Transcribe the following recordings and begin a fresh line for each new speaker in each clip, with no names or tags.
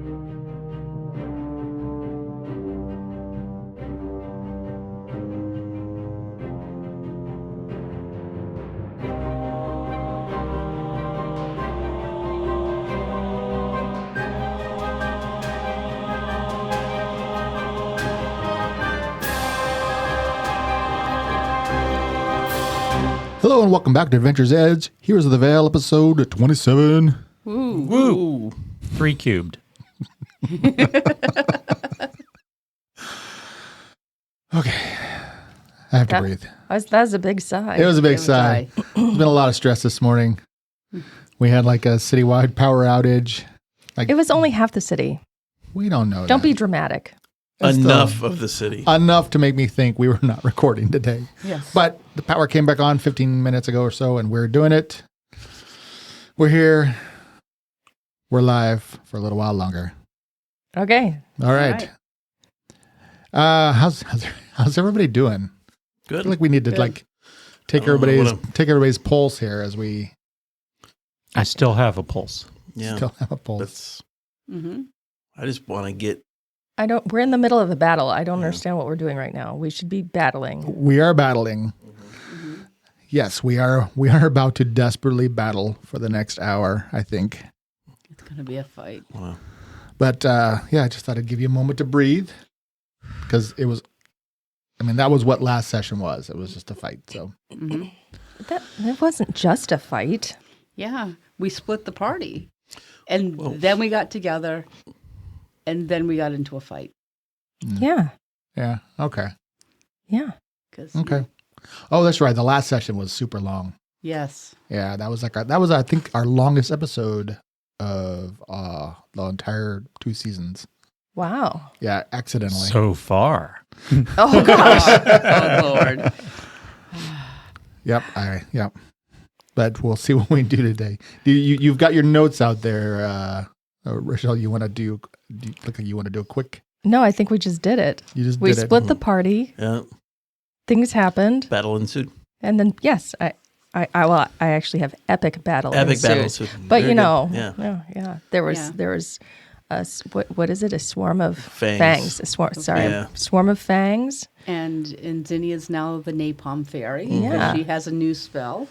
Hello and welcome back to Adventure's Edge. Here's the Vale, episode 27.
Woo! 3 cubed.
Okay. I have to breathe.
That was a big sigh.
It was a big sigh. There's been a lot of stress this morning. We had like a citywide power outage.
It was only half the city.
We don't know.
Don't be dramatic.
Enough of the city.
Enough to make me think we were not recording today.
Yes.
But the power came back on 15 minutes ago or so, and we're doing it. We're here. We're live for a little while longer.
Okay.
All right. How's everybody doing?
Good.
I feel like we need to take everybody's pulse here as we.
I still have a pulse.
Yeah.
Still have a pulse.
I just want to get.
We're in the middle of a battle. I don't understand what we're doing right now. We should be battling.
We are battling. Mm-hmm. Yes, we are about to desperately battle for the next hour, I think.
It's going to be a fight.
Wow.
But I just thought I'd give you a moment to breathe because that was what last session was. It was just a fight. So
It wasn't just a fight.
Yeah, we split the party. And then we got together, and then we got into a fight.
Yeah.
Yeah. Okay.
Yeah.
Okay. Oh, that's right. The last session was super long.
Yes.
Yeah, that was I think our longest episode of the entire 2 seasons.
Wow.
Yeah, accidentally.
So far.
Oh, gosh.
Oh, Lord.
Yep. But we'll see what we do today. You've got your notes out there, Rochelle. You want to do look like you want to do a quick?
No, I think we just did it. We split the party.
Yeah.
Things happened.
Battle ensued.
And then, yes, I actually have epic battle.
Epic
ensued.
battle ensued.
But
Very
yeah. There was what is it? A swarm of fangs. A swarm of fangs.
And Zinnia's now the Napalm Fairy.
Yeah.
She has a new spell.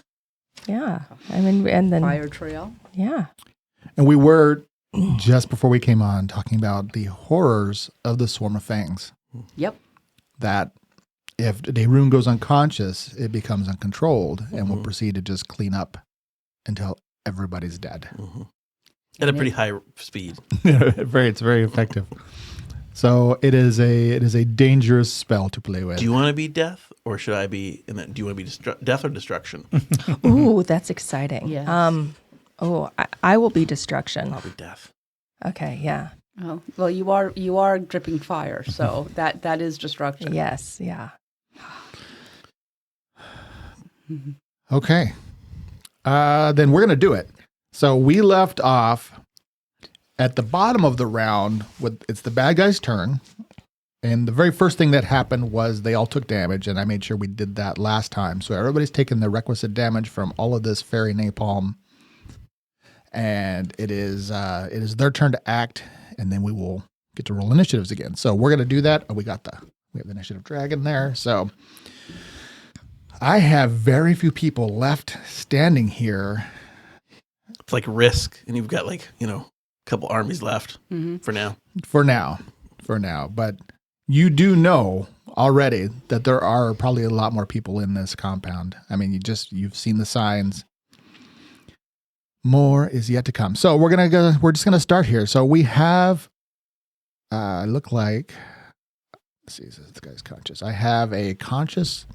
Yeah. And then
Fire Trail.
Yeah.
And we were just before we came on talking about the horrors of the swarm of fangs.
Yep.
That if Daerun goes unconscious, it becomes uncontrolled and will proceed to just clean up until everybody's dead.
At a pretty high speed.
It's very effective. So it is a dangerous spell to play with.
Do you want to be death, or should I be? Do you want to be death or destruction?
Ooh, that's exciting.
Yes.
I will be destruction.
I'll be death.
Okay. Yeah.
Oh, well, you are dripping fire, so that is destruction.
Yes. Yeah.
Okay. Then we're going to do it. So we left off at the bottom of the round it's the bad guy's turn. And the very first thing that happened was they all took damage, and I made sure we did that last time. So everybody's taken the requisite damage from all of this fairy napalm. And it is their turn to act, and then we will get to roll initiatives again. So we're going to do that. We have the initiative dragon there. So I have very few people left standing here.
It's like Risk, and you've got a couple armies left for now.
For now. But you do know already that there are probably a lot more people in this compound. I mean, you've seen the signs. More is yet to come. So we're just gonna start here. So we have let's see, this guy's conscious. I have a conscious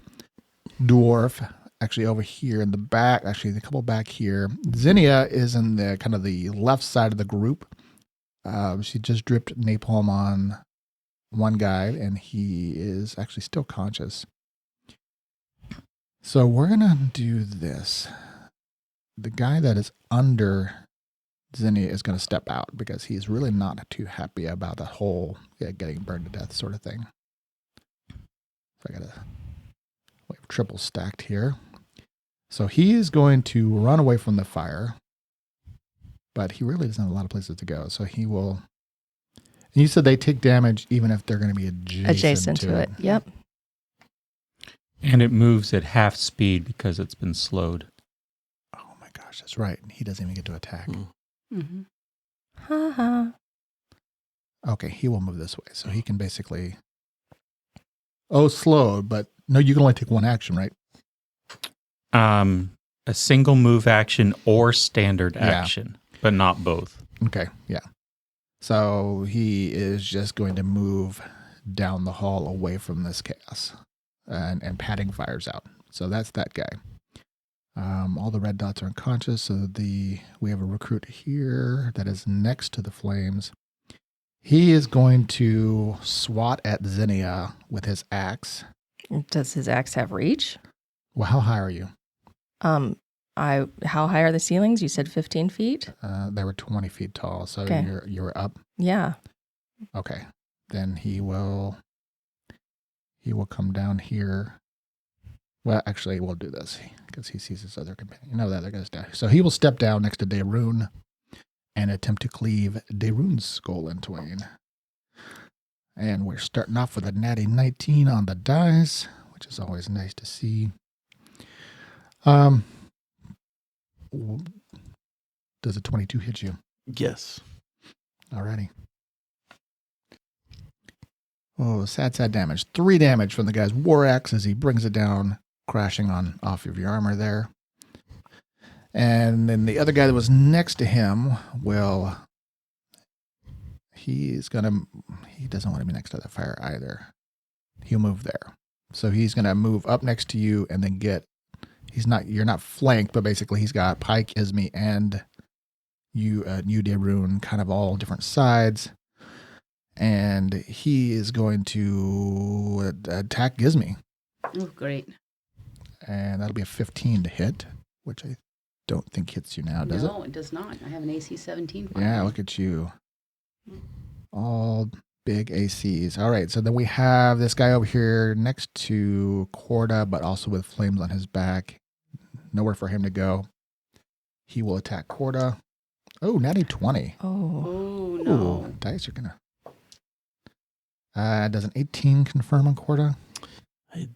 dwarf actually over here in the back, actually a couple back here. Zinnia is in the kind of the left side of the group. She just dripped napalm on one guy, and he is actually still conscious. So we're going to do this. The guy that is under Zinnia is going to step out because he's really not too happy about the whole getting burned to death sort of thing. So I got we have triple stacked here. So he is going to run away from the fire, but he really doesn't have a lot of places to go. So he will You said they take damage even if they're going to be adjacent
to it. Yep.
And it moves at half speed because it's been slowed.
Oh my gosh, that's right. He doesn't even get to attack.
Mm-hmm.
Ha.
Okay, he will move this way. So he can basically... Oh, slowed, but no, you can only take one action, right?
A single move action or standard action, but not both.
Okay, yeah. So he is just going to move down the hall away from this chaos. And padding fires out. So that's that guy. All the red dots are unconscious. So we have a recruit here that is next to the flames. He is going to swat at Zinnia with his axe.
Does his axe have reach?
Well, how high are you?
How high are the ceilings? You said 15 feet?
They were 20 feet tall. So
Okay.
you're up.
Yeah.
Okay. Then he will come down here. Well, actually, we'll do this because he sees his other companion. No, the other guy's down. So he will step down next to Daerun and attempt to cleave Daerun's skull in twain. And we're starting off with a natty 19 on the dice, which is always nice to see. Does a 22 hit you?
Yes.
Alrighty. Oh, sad damage. 3 damage from the guy's war axe as he brings it down, crashing off of your armor there. And then the other guy that was next to him he doesn't want to be next to the fire either. He'll move there. So he's going to move up next to you and then you're not flanked, but basically he's got Pike, Ismi, and you, Daerun, kind of all different sides. And he is going to attack Gizmi.
Oh, great.
And that'll be a 15 to hit, which I don't think hits you now, does it?
No, it does not. I have an AC 17.
Yeah, look at you. All big ACs. All right, so then we have this guy over here next to Corda, but also with flames on his back. Nowhere for him to go. He will attack Corda. Oh, natty 20.
Oh, no.
Ooh, dice are going to... does an 18 confirm on Corda?
I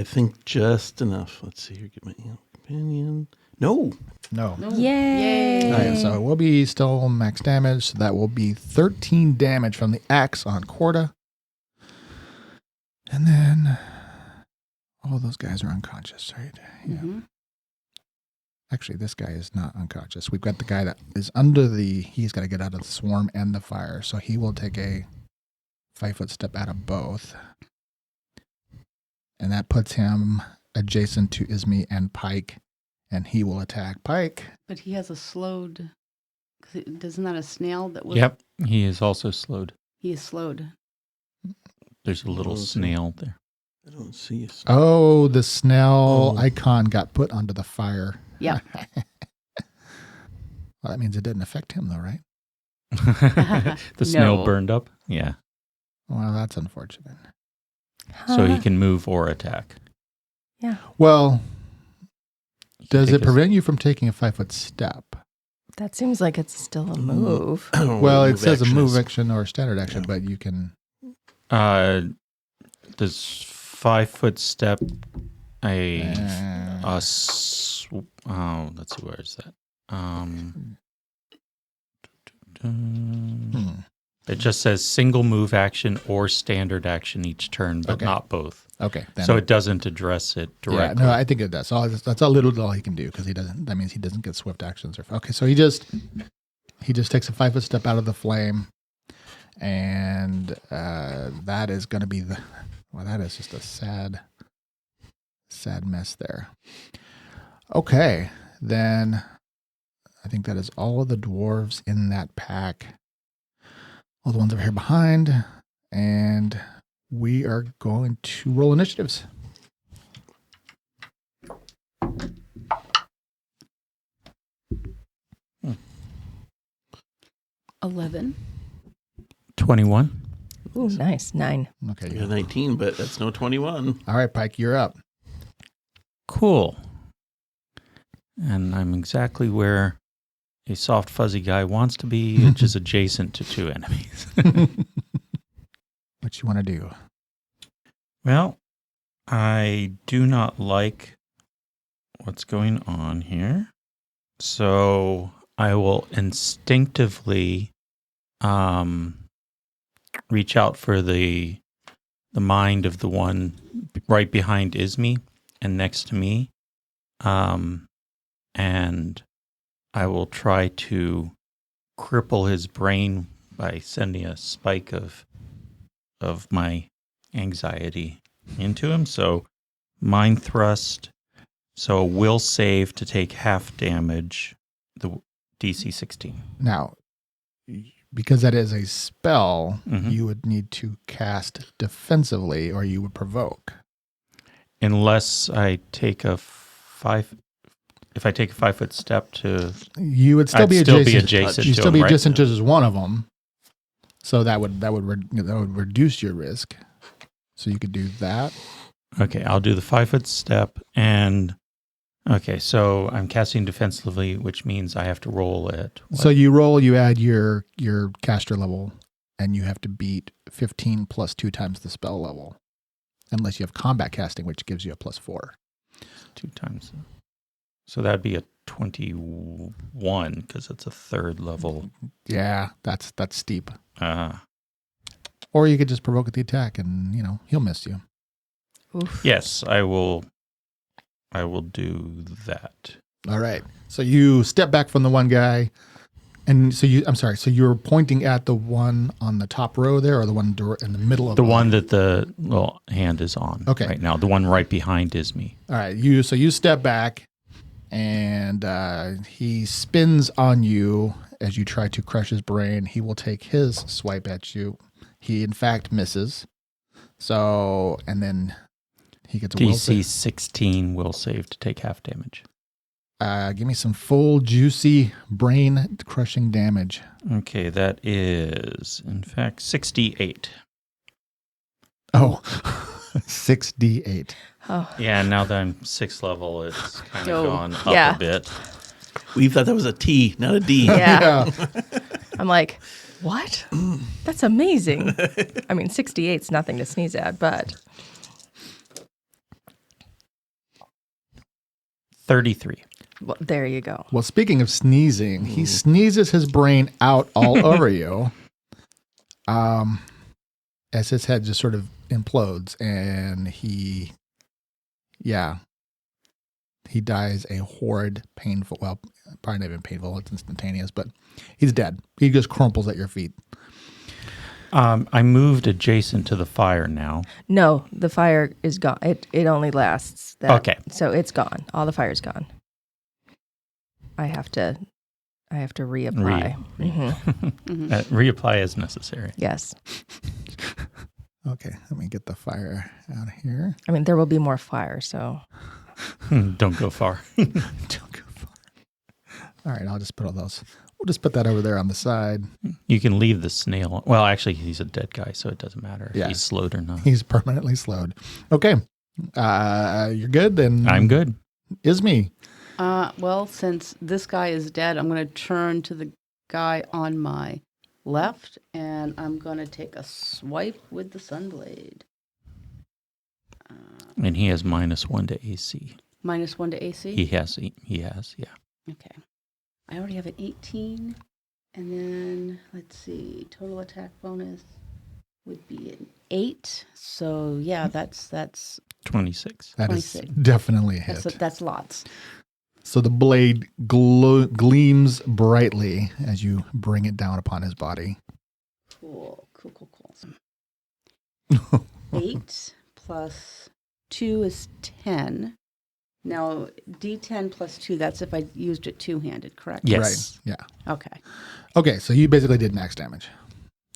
think just enough. Let's see here. Get my companion. No.
Yay.
All right, so it will be still max damage. So that will be 13 damage from the axe on Corda. And then all those guys are unconscious, right? Yeah.
Mm-hmm.
Actually, this guy is not unconscious. We've got the guy that is he's got to get out of the swarm and the fire. So he will take a 5-foot step out of both. And that puts him adjacent to Ismi and Pike. And he will attack Pike.
But he has a slowed... Isn't that a snail that was...
Yep, he is also slowed.
He is slowed.
There's a little snail there.
I don't see a snail.
Oh, the snail icon got put onto the fire.
Yeah.
Well, that means it didn't affect him, though, right?
The snail burned up? Yeah.
Well, that's unfortunate.
So he can move or attack.
Yeah.
Well, does it prevent you from taking a 5-foot step?
That seems like it's still a move.
Well, it says a move action or standard action, but you can...
Does 5-foot step let's see, where is that? It just says single move action or standard action each turn, but not both.
Okay. Then,
so it doesn't address it directly.
Yeah, no, I think it does. So that's all he can do because that means he doesn't get swift actions. Okay, so he just takes a 5-foot step out of the flame, and that is going to be that is just a sad mess there. Okay, then I think that is all of the dwarves in that pack. All the ones over here behind, and we are going to roll initiatives.
Hmm. 11.
21.
Ooh, nice. 9.
Okay,
I got 19, but that's no 21.
All right, Pike, you're up.
Cool. And I'm exactly where a soft, fuzzy guy wants to be, which is adjacent to 2 enemies.
What you want to do?
Well, I do not like what's going on here. So I will instinctively reach out for the mind of the one right behind Ismi and next to me. And I will try to cripple his brain by sending a spike of my anxiety into him. So mind thrust. So will save to take half damage. The DC 16.
Now, because that is a spell, you would need to cast defensively, or you would provoke.
Unless I take a 5. If I take a 5-foot step to,
you would still
I'd
be
still
adjacent.
be adjacent.
You'd
to
still
him,
be
right?
adjacent to just one of them. So that would reduce your risk. So you could do that.
Okay, I'll do the 5-foot step, and okay, so I'm casting defensively, which means I have to roll it.
So you roll, you add your caster level, and you have to beat 15 plus 2 times the spell level, unless you have combat casting, which gives you a +4.
2 times. So that'd be a 21 because it's a 3rd level.
Yeah, that's steep.
Uh,
Or you could just provoke the attack, and he'll miss you.
Oof.
yes, I will do that.
All right. So you step back from the one guy, and so you're pointing at the one on the top row there, or the one in the middle of
The one that the little hand is on
Okay.
right now. The one right behind is me.
All right. You step back, and he spins on you as you try to crush his brain. He will take his swipe at you. He in fact misses. So, and then he gets a will
DC
save.
16 will save to take half damage.
Give me some full juicy brain crushing damage.
Okay, that is in fact 68.
Oh, 6d8.
Oh,
Yeah, now that I'm 6th level, it's kind of
Oh,
gone up
yeah.
a bit.
We thought that was a T, not a D.
yeah. I'm like, what? That's amazing. I mean, 68's nothing to sneeze at, but
33.
well, there you go.
Well, speaking of sneezing, he sneezes his brain out all over you. As his head just sort of implodes, and he dies a horrid, painful, well, probably not even painful, it's instantaneous, but he's dead. He just crumples at your feet.
I moved adjacent to the fire now.
No, the fire is gone. It only lasts that.
Okay.
So it's gone. All the fire's gone. I have to reapply.
Reapply as necessary.
Yes.
Okay, let me get the fire out of here.
I mean, there will be more fire, so.
Don't go far.
Don't go far. All right, I'll just put all those. We'll just put that over there on the side.
You can leave the snail. Well, actually, he's a dead guy, so it doesn't matter if he's slowed or not.
He's permanently slowed. Okay, you're good then.
I'm good.
Ismi.
Well, since this guy is dead, I'm going to turn to the guy on my left, and I'm going to take a swipe with the Sunblade.
And he has -1 to AC.
-1 to AC?
He has, yeah.
Okay. I already have an 18. And then, let's see, total attack bonus would be an 8. So, yeah, that's
26.
That is
26.
definitely a hit.
that's lots.
So the blade gleams brightly as you bring it down upon his body.
Cool. 8 plus 2 is 10. Now, D10 plus 2, that's if I used it two-handed, correct?
Yes.
Right. Yeah.
Okay.
Okay, so you basically did max damage.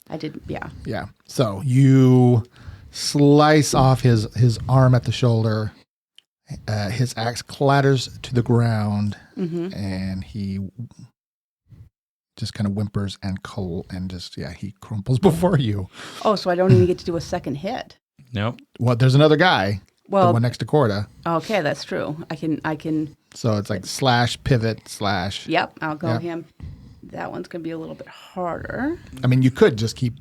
I didn't, yeah.
Yeah. So you slice off his arm at the shoulder. His axe clatters to the ground, and he just kind of whimpers and he crumples before you.
Oh, so I don't even get to do a second hit.
Nope.
Well, there's another guy.
Well,
the one next to Corda.
Okay, that's true. I can.
So it's like slash pivot slash.
Yep, I'll go
Yep.
him. That one's going to be a little bit harder.
I mean, you could just keep,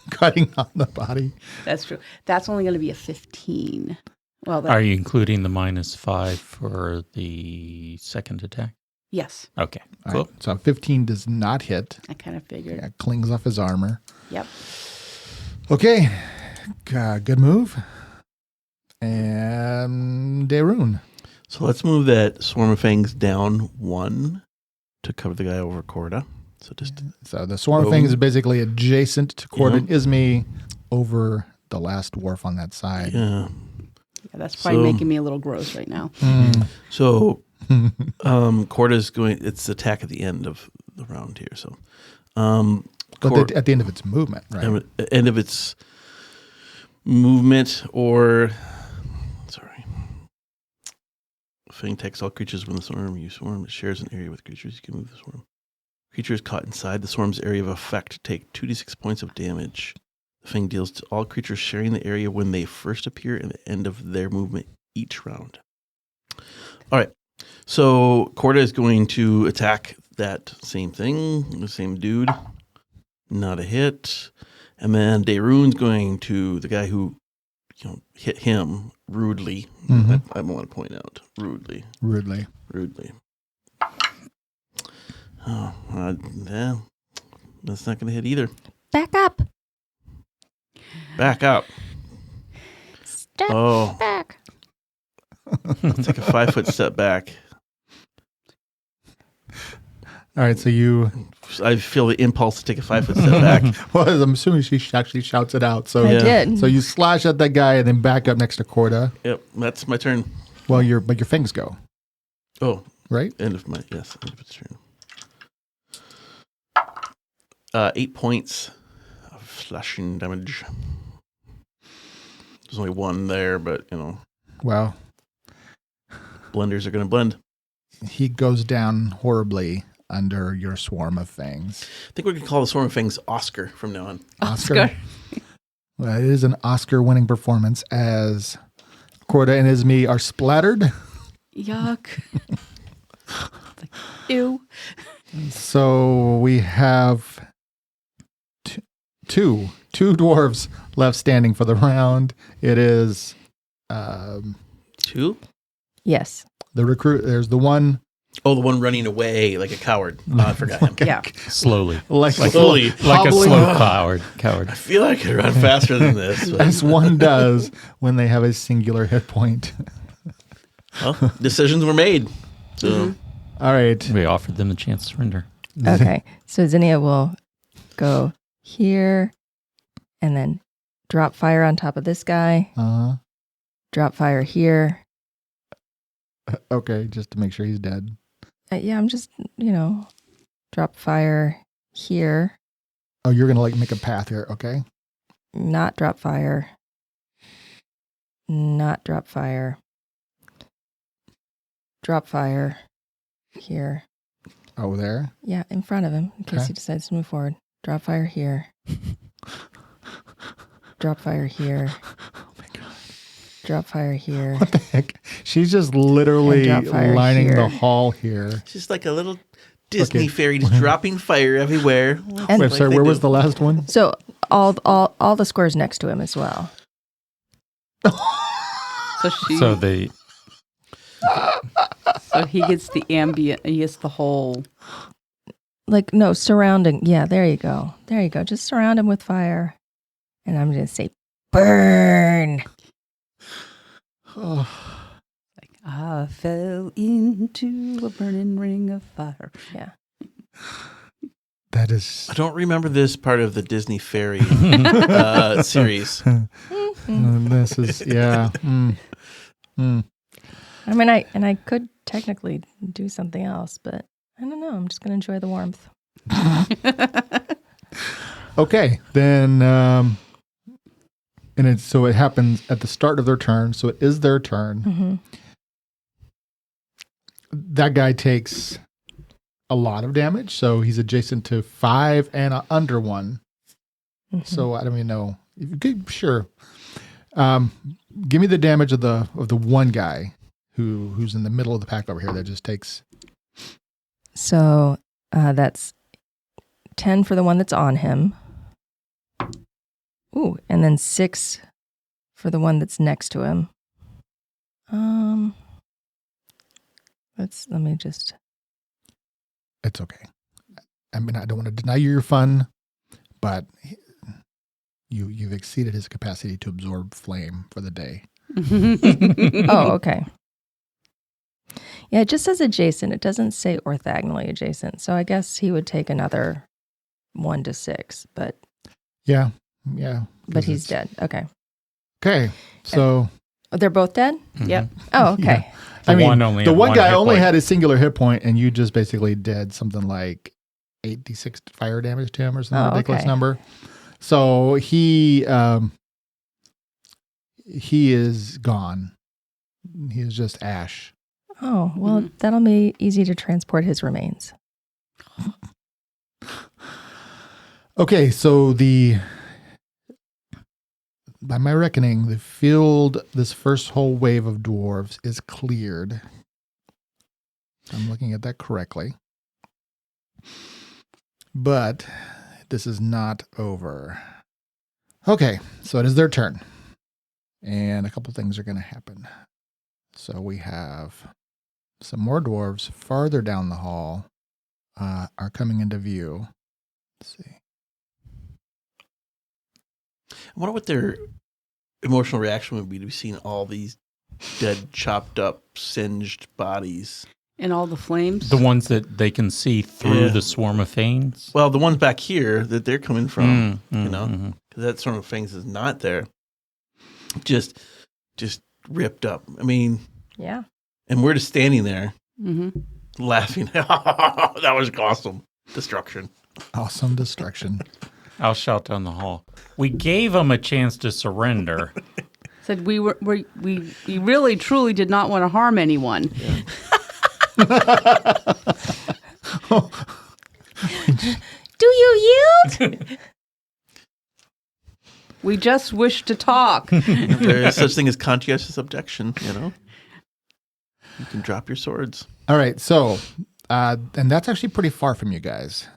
cutting on the body.
That's true. That's only going to be a 15. Well,
Are you including the -5 for the second attack?
Yes,
Okay,
All
cool.
right, so 15 does not hit.
I kind of figured.
Yeah, clings off his armor.
Yep.
Okay, good move. And Darun.
So let's move that Swarm of Fangs down 1 to cover the guy over Corda. So
the Swarm of Fangs is basically adjacent to Corda and Ismay over the last dwarf on that side.
Yeah.
Yeah, that's probably making me a little gross right now.
So Corda's going, it's attack at the end of the round here. So,
but at the end of its movement, right?
End of its movement, or Fang attacks all creatures when the swarm you swarm. It shares an area with creatures. You can move the swarm. Creatures caught inside the swarm's area of effect take 2d6 points of damage. The Fang deals to all creatures sharing the area when they first appear and the end of their movement each round. All right. So Corda is going to attack that same thing, the same dude. Not a hit. And then Darun's going to the guy who hit him rudely. I want to point out rudely. Oh, yeah. That's not going to hit either.
Back up. Step back.
I'll take a 5-foot step back.
All right, so
I feel the impulse to take a 5-foot step back.
Well, I'm assuming she actually shouts it out. So
I did.
So you slash at that guy and then back up next to Corda.
Yep, that's my turn.
Well, your fangs go.
Oh,
right.
End of its turn. 8 points of slashing damage. There's only one there, but
Well,
blenders are going to blend.
He goes down horribly under your swarm of fangs.
I think we could call the swarm of fangs Oscar from now on.
Oscar. Well, it is an Oscar-winning performance as Corda and Ismay are splattered.
Yuck. Ew.
So we have two dwarves left standing for the round. It is
2?
Yes.
The recruit. There's the one.
Oh, the one running away like a coward. I forgot him.
Yeah.
Slowly.
Slowly.
Like a slow coward.
I feel like I could run faster than this. But.
As one does when they have a singular hit point.
Well, decisions were made. So,
All right.
We offered them the chance to surrender.
Okay. So Zinnia will go here and then drop fire on top of this guy. Drop fire here.
Okay, just to make sure he's dead.
Yeah, I'm just, drop fire here.
Oh, you're going to make a path here, okay?
Not drop fire. Not drop fire. Drop fire here.
Oh, there?
Yeah, in front of him in case he decides to move forward. Drop fire here. Drop fire here.
Oh my God.
Drop fire here.
What the heck? She's just literally lining
here.
the hall here.
it's just like a little Disney fairy just dropping fire everywhere.
And
Wait, sorry, where was the last one?
So all the squares next to him as well.
So he gets the ambient. He gets the whole.
Surrounding. Yeah, there you go. Just surround him with fire, and I'm going to say, burn.
I fell into a burning ring of fire. Yeah.
That is.
I don't remember this part of the Disney fairy series.
This is, yeah.
I mean, I could technically do something else, but I don't know. I'm just going to enjoy the warmth.
Okay, then, so it happens at the start of their turn, so it is their turn.
Mm-hmm.
That guy takes a lot of damage, so he's adjacent to 5 and under 1.
Mm-hmm.
So I don't even know. Sure. give me the damage of the one guy who's in the middle of the pack over here that just takes.
So that's 10 for the one that's on him. Ooh, and then 6 for the one that's next to him. Let me just.
It's okay. I mean, I don't want to deny you your fun, but you've exceeded his capacity to absorb flame for the day.
Oh, okay. Yeah, it just says adjacent. It doesn't say orthogonally adjacent. So I guess he would take another 1 to 6, but
Yeah.
but he's dead. Okay.
Okay, so
They're both dead?
Yep.
Oh, okay.
I mean,
one only
the
had
one
one
guy
hit
only
point.
had a singular hit point, and you just basically did something like 8d6 fire damage to him or some ridiculous
okay.
number. So he is gone. He is just ash.
Oh, well, that'll be easy to transport his remains.
Okay, so by my reckoning, the field, this first whole wave of dwarves is cleared. I'm looking at that correctly. But this is not over. Okay, so it is their turn. And a couple things are going to happen. So we have some more dwarves farther down the hall are coming into view. Let's see.
I wonder what their emotional reaction would be to be seeing all these dead, chopped up, singed bodies.
And all the flames.
The ones that they can see through
Yeah.
the swarm of fangs.
Well, the ones back here that they're coming from, you know,
mhm.
because that swarm of fangs is not there. Just ripped up. I mean,
Yeah.
and we're just standing there
Mm-hmm.
laughing. That was awesome. Destruction.
Awesome destruction.
I'll shout down the hall. We gave them a chance to surrender.
Said we really truly did not want to harm anyone.
Do you yield?
We just wish to talk.
There is such thing as conscientious objection, you know? You can drop your swords.
All right, so, and that's actually pretty far from you guys.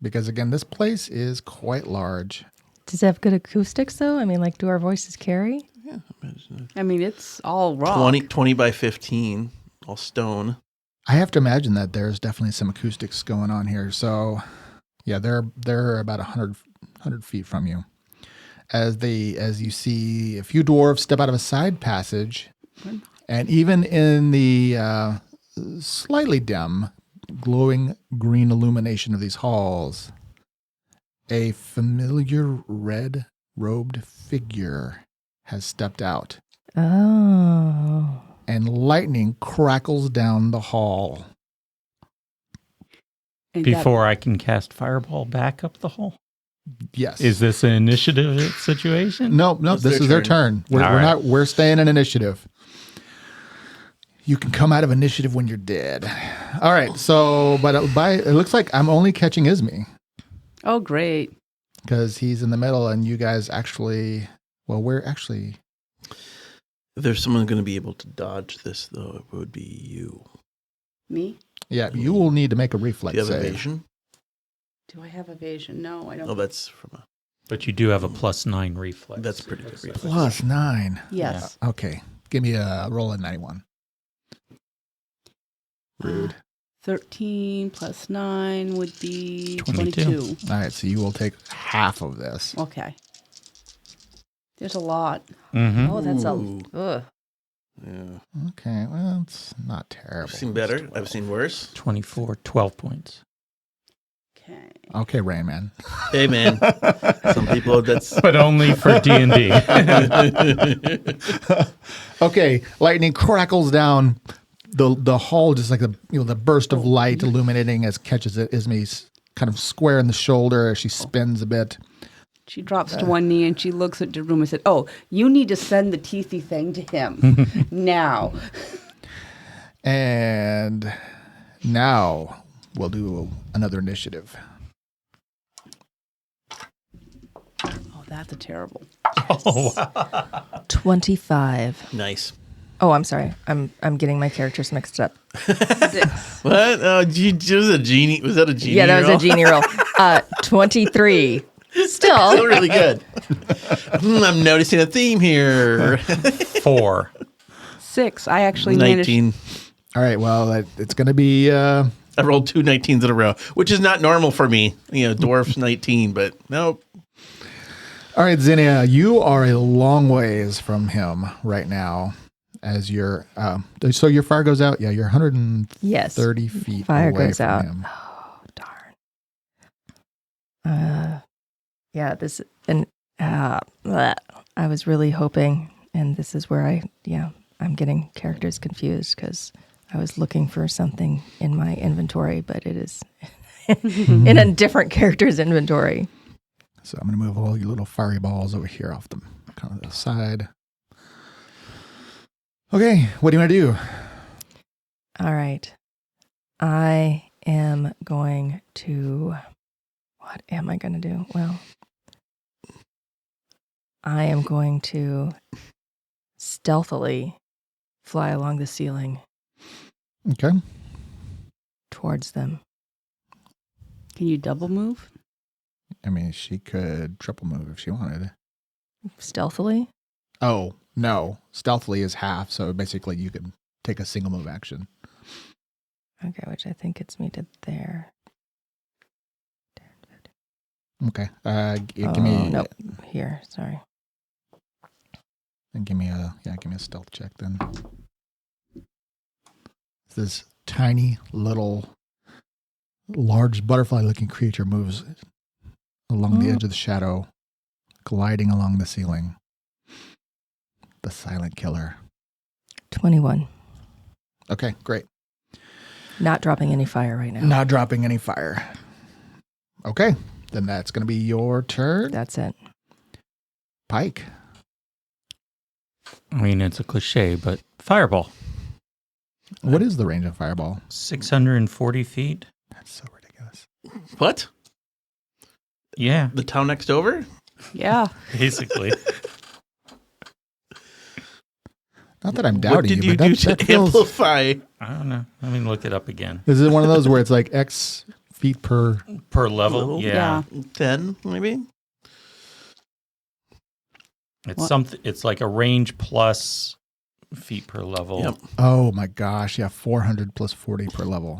Because again, this place is quite large.
Does it have good acoustics, though? I mean, like, do our voices carry?
Yeah, imagine
I mean, it's all rock.
20 by 15, all stone.
I have to imagine that there's definitely some acoustics going on here. So, yeah, they're about 100 feet from you. As you see a few dwarves step out of a side passage, and even in the slightly dim, glowing green illumination of these halls, a familiar red-robed figure has stepped out,
Oh.
and lightning crackles down the hall.
And
Before I can cast Fireball back up the hole.
Yes.
Is this an initiative situation?
No,
It's
this
their
is their
turn.
turn.
All right.
We're staying in initiative. You can come out of initiative when you're dead. All right, so, but it looks like I'm only catching Ismi
Oh, great.
because he's in the middle and you guys actually, well, we're actually,
If there's someone going to be able to dodge this, though, it would be you.
Me?
yeah, you will need to make a reflex
Do you have
save.
evasion?
Do I have evasion? No, I don't.
Oh, that's from a...
But you do have a +9 reflex.
That's pretty good reflex.
Plus 9.
Yes.
Okay, give me a roll of 91. Rude.
13 plus 9 would be
22.
22.
All right, so you will take half of this.
Okay. There's a lot.
Mm-hmm.
Oh, that's
Ooh.
Ugh.
Yeah.
Okay, well, it's not terrible.
I've seen better. I've seen worse.
24, 12 points.
Okay.
Okay, Rain Man.
Hey, man. Some people, that's...
But only for D&D.
Okay, lightning crackles down the hall, just like the burst of light illuminating as catches it. Ismi's kind of square in the shoulder as she spins a bit.
She drops to one knee and she looks at Jerome and said, "Oh, you need to send the teethy thing to him now."
And now we'll do another initiative.
Oh, That's a terrible.
Oh, wow.
25.
Nice.
Oh, I'm sorry. I'm getting my characters mixed up.
What? Oh, was a genie. Was that a genie?
Yeah, that was
roll?
a genie roll. 23.
Still
Still.
really good. I'm noticing a theme here.
4.
6. I actually managed.
19.
All right. Well, it's going to be.
I rolled 2 19s in a row, which is not normal for me. Dwarf's 19, but nope.
All right, Zinnia, you are a long ways from him right now. As your so your fire goes out. Yeah, you're 130
Yes.
feet
Fire
away
goes
from
out.
him.
Oh, darn. Yeah, this and bleh. I was really hoping, and this is where I'm getting characters confused because I was looking for something in my inventory, but it is in a different character's inventory.
So I'm going to move all your little fiery balls over here off the kind of the side. Okay, what do you want to do?
All right. I am going to. What am I going to do? Well, I am going to stealthily fly along the ceiling
Okay.
towards them.
Can you double move?
I mean, she could triple move if she wanted.
Stealthily?
Oh, no. Stealthily is half, so basically you can take a single move action.
Okay, which I think gets me to there.
Okay. Give me
Nope. Here, sorry.
and give me a stealth check then. This tiny little large butterfly looking creature moves along the edge of the shadow, gliding along the ceiling. The silent killer.
21.
Okay, great.
Not dropping any fire right now.
Not dropping any fire. Okay, then that's going to be your turn.
That's it.
Pike.
I mean, it's a cliche, but fireball.
What is the range of fireball?
640 feet.
That's so ridiculous.
What?
Yeah,
The town next over?
Yeah.
basically.
Not that I'm
What
doubting
did
you,
you
but
do
that
to
feels...
amplify?
I don't know. Let me look it up again.
Is it one of those where it's like X feet per...
Per level?
Level?
Yeah.
10, maybe?
It's
What?
something. It's like a range plus feet per level.
Yep.
Oh my gosh, yeah, 400 plus 40 per level.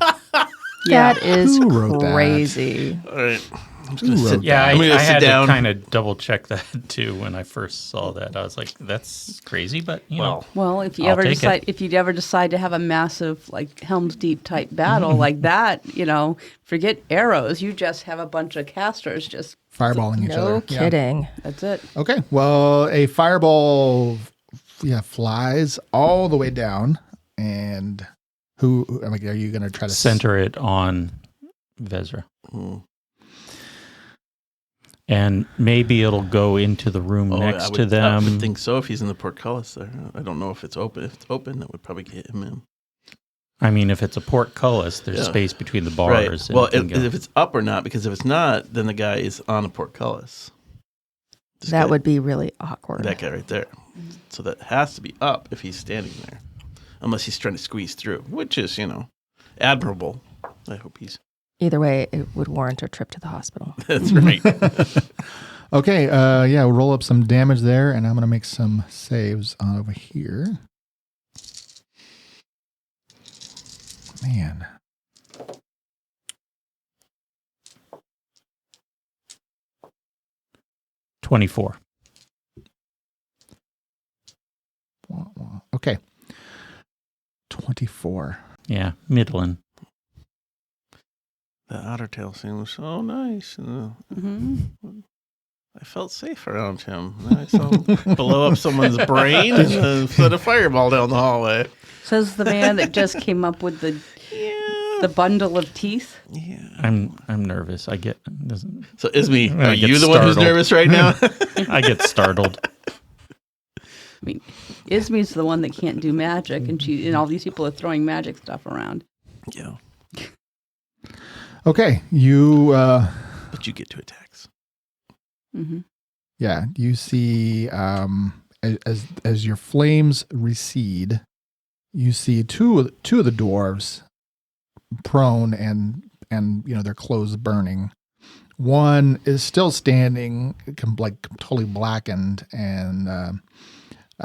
Yeah.
That is
Who wrote that?
crazy.
All right. I'm just
Who
going to sit
wrote
Yeah,
that?
I
I'm gonna
had
sit down.
to kind of double check that too when I first saw that. I was like, "That's crazy," but you know,
Well, if you
I'll
ever
take it.
decide to have a massive like Helm's Deep type battle like that, forget arrows. You just have a bunch of casters. Just
Fireballing each other.
No
Yeah.
kidding.
that's it.
Okay, well, a fireball flies all the way down. And are you going to try to...
center it on Vesryn,
Mm.
and maybe it'll go into the room next to
I
them.
would think so if he's in the portcullis there. I don't know if it's open. If it's open, that would probably get him in.
I mean, if it's a portcullis, there's
Yeah.
space between the
Right.
bars. and
Well,
it can go.
if it's up or not, because if it's not, then the guy is on a portcullis. This
That
guy-
would be really awkward.
That guy right there. So that has to be up if he's standing there. Unless he's trying to squeeze through, which is, admirable. I hope he's...
Either way, it would warrant a trip to the hospital.
That's right.
Okay, we'll roll up some damage there, and I'm going to make some saves over here. Man.
$24.
Okay. 24.
Yeah, middling.
The otter tail scene was so nice. And, I felt safe around him. Then I saw him blow up someone's brain and then set a fireball down the hallway.
Says the man that just came up with the bundle of teeth.
Yeah.
I'm nervous. I get
So, Isme,
I
are
get
you the one who's
startled.
nervous right now?
I get startled.
I mean, Isme's the one that can't do magic, and all these people are throwing magic stuff around.
Yeah.
Okay, you...
But you get 2 attacks.
Mm-hmm.
Yeah, you see as your flames recede, you see two of the dwarves prone and their clothes burning. One is still standing, like totally blackened, and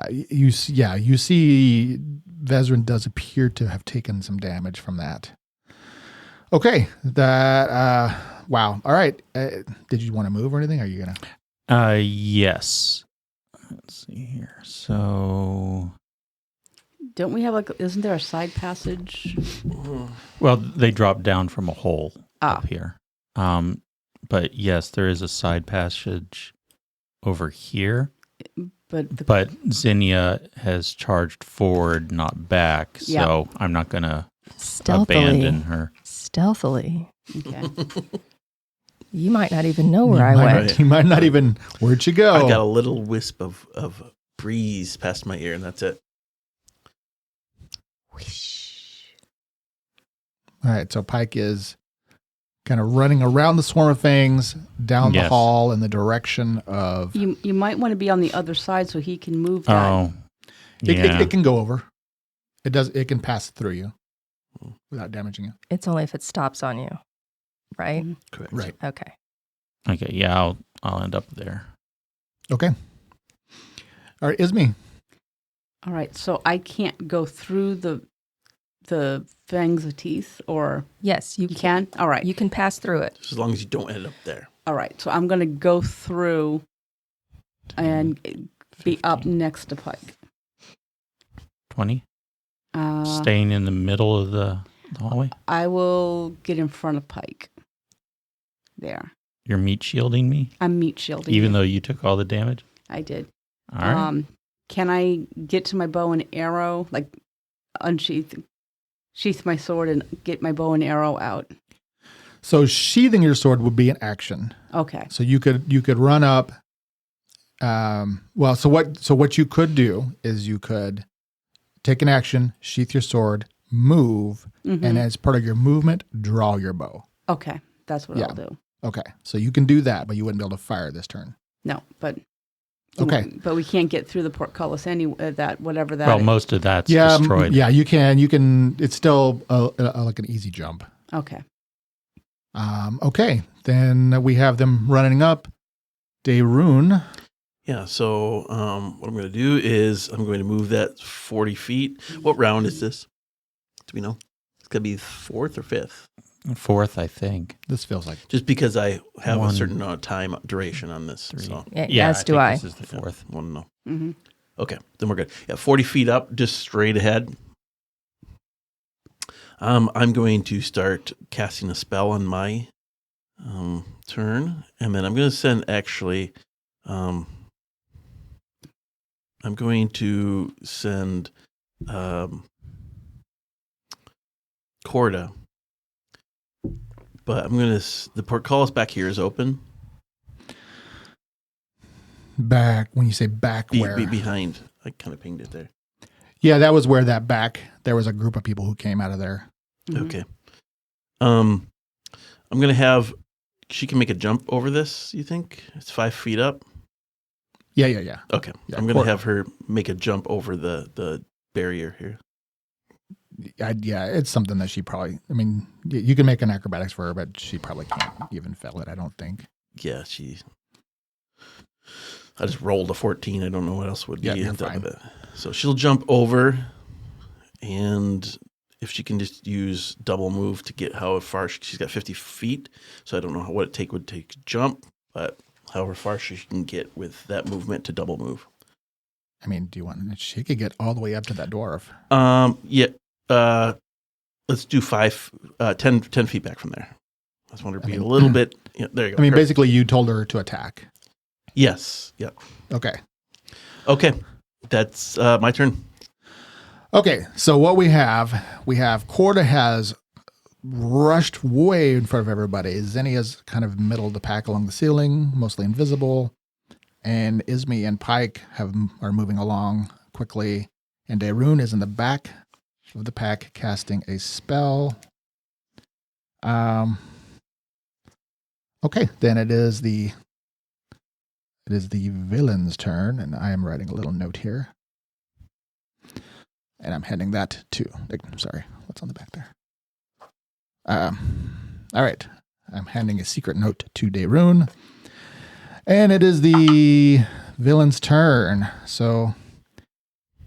you see Vesryn does appear to have taken some damage from that. Okay, that wow. All right, did you want to move or anything? Are you gonna?
Yes. Let's see here. So,
Don't we have isn't there a side passage?
well, they dropped down from a hole
Ah.
up here. But yes, there is a side passage over here.
But
Zinnia has charged forward, not back. So
Yeah.
I'm not going to
Stealthily.
abandon her.
Stealthily.
Okay.
You might not even know where
You
I
might-
went.
You might not even. Where'd you go?
I got a little wisp of breeze past my ear, and that's it.
All right, so Pike is kind of running around the swarm of things down the
Yes.
hall in the direction of.
You might want to be on the other side so he can move that.
Oh,
It,
yeah.
it can go over. It does. It can pass through you without damaging you.
It's only if it stops on you, right?
Mhm.
Correct.
Right.
Okay.
Okay, yeah, I'll end up there.
Okay. All right, Ismi.
All right. So I can't go through the fangs of teeth, or
Yes, you
you can. All right.
You can pass through it.
Just as long as you don't end up there.
All right. So I'm going to go through and be up
15,
next to Pike.
20?
Uh,
Staying in the middle of the hallway?
I will get in front of Pike. There.
You're meat shielding me?
I'm meat shielding.
Even
you.
though you took all the damage?
I did.
All right.
Can I get to my bow and arrow, like sheath my sword and get my bow and arrow out?
So sheathing your sword would be an action.
Okay.
So you could run up. So what you could do is you could take an action, sheath your sword, move,
Mhm.
and as part of your movement, draw your bow.
Okay. That's what
Yeah.
I'll do.
Okay, so you can do that, but you wouldn't be able to fire this turn.
No, but
Okay.
But we can't get through the portcullis that whatever that.
Well,
is.
most of that's
Yeah,
destroyed.
yeah, you can. You can. It's still like an easy jump.
Okay.
Okay, then we have them running up. Daerun.
Yeah, so what I'm going to do is I'm going to move that 40 feet. What round is this? Do we know? It's going to be 4th or 5th.
4th, I think.
This feels like
Just because I have
One,
a certain amount of time duration on this.
3.
So
As do
think
I.
This is the 4th.
want to know.
Mm-hmm.
Okay, then we're good. Yeah, 40 feet up, just straight ahead. I'm going to start casting a spell on my turn, and then I'm going to send I'm going to send Corda, but I'm going to. The portcullis back here is open.
back. When you say back, where?
Behind. I kind of pinged it there.
Yeah, that was where that back. There was a group of people who came out of there.
Mm-hmm.
Okay. I'm going to have. She can make a jump over this. You think it's 5 feet up?
Yeah.
Okay.
Yeah,
I'm going to
Corda.
have her make a jump over the barrier here.
Yeah, it's something that she probably. I mean, you can make an acrobatics for her, but she probably can't even fail it. I don't think.
Yeah, I just rolled a 14. I don't know what else would be
Yeah, you're
on top
fine.
of it. So she'll jump over, and if she can just use double move to get how far she's got 50 feet. So I don't know what it would take to jump, but however far she can get with that movement to double move.
I mean, do you want? She could get all the way up to that dwarf.
Yeah. Let's do 10 feet back from there. I just want her to be
I mean-
a little bit. Yeah, there you go.
I mean,
Her-
basically, you told her to attack.
Yes. Yeah.
Okay.
Okay. That's my turn.
Okay, so what we have Corda has rushed way in front of everybody. Zinnia's kind of middle of the pack along the ceiling, mostly invisible. And Ismi and Pike are moving along quickly. And Daerun is in the back of the pack casting a spell. Okay, then it is the It is the villain's turn, and I am writing a little note here. And I'm handing that to... Sorry, what's on the back there? All right. I'm handing a secret note to Daerun. And it is the villain's turn. So,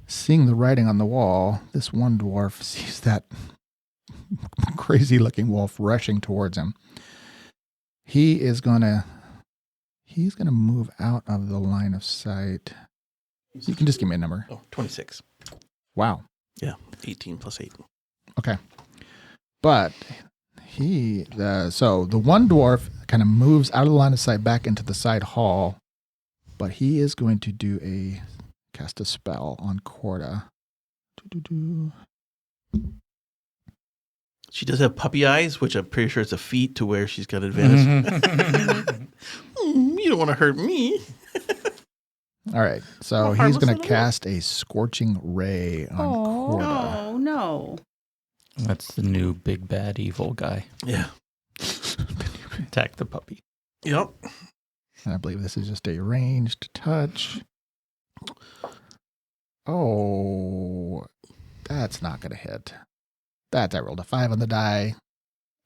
seeing the writing on the wall, this one dwarf sees that crazy-looking wolf rushing towards him. He's gonna move out of the line of sight. You can just give me a number.
Oh, 26.
Wow.
Yeah, 18 plus 8.
Okay. But so the one dwarf kind of moves out of the line of sight back into the side hall, but he is going to cast a spell on Corda.
She does have puppy eyes, which I'm pretty sure it's a feat to where she's got advantage. You don't want to hurt me.
All right. So he's going to cast a Scorching Ray on Corda.
Oh, no.
That's the new big bad evil guy.
Yeah.
Attack the puppy.
Yep.
And I believe this is just a ranged touch. Oh, that's not going to hit. I rolled a 5 on the die.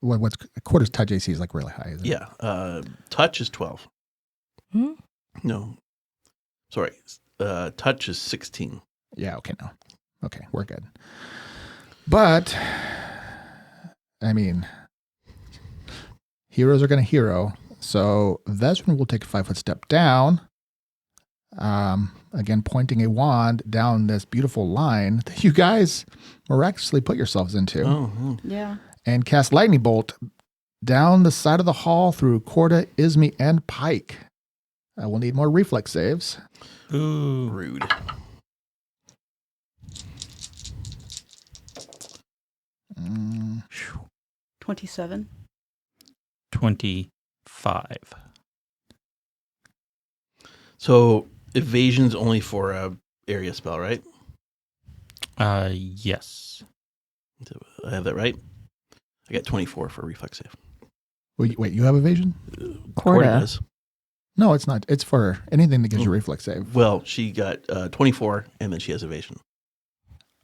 What's Corda's touch AC is like really high, isn't it?
Yeah. Touch is 12.
Hmm?
No. Sorry. Touch is 16.
Yeah, okay, no. Okay, we're good. But, I mean, heroes are going to hero. So Vesryn will take a 5-foot step down. Again, pointing a wand down this beautiful line that you guys miraculously put yourselves into.
Oh,
Yeah.
And cast Lightning Bolt down the side of the hall through Corda, Ismi, and Pike. We'll need more reflex saves.
Ooh.
rude.
Mm,
27.
25.
So evasion's only for a area spell, right?
Yes.
I have that right? I got 24 for a reflex save.
wait, you have evasion?
Corda.
does.
No, it's not. It's for anything that gives you a reflex save.
Well, she got 24, and then she has evasion.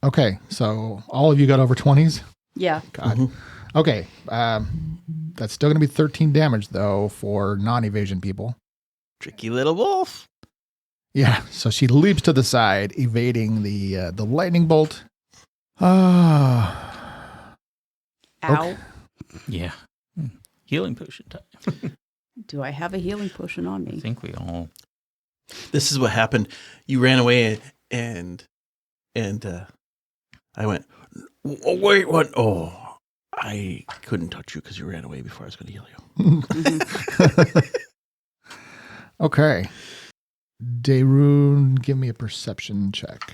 Okay, so all of you got over 20s?
Yeah.
God.
Mhm.
Okay, that's still going to be 13 damage, though, for non-evasion people.
Tricky little wolf.
Yeah, so she leaps to the side, evading the lightning bolt. Ah,
Ow.
Okay.
Yeah. Healing potion time.
Do I have a healing potion on
I
me?
think we all.
This is what happened. You ran away, and I went, oh, wait, what? Oh, I couldn't touch you because you ran away before I was going to heal you.
Mhm.
Okay. Daerun, give me a perception check.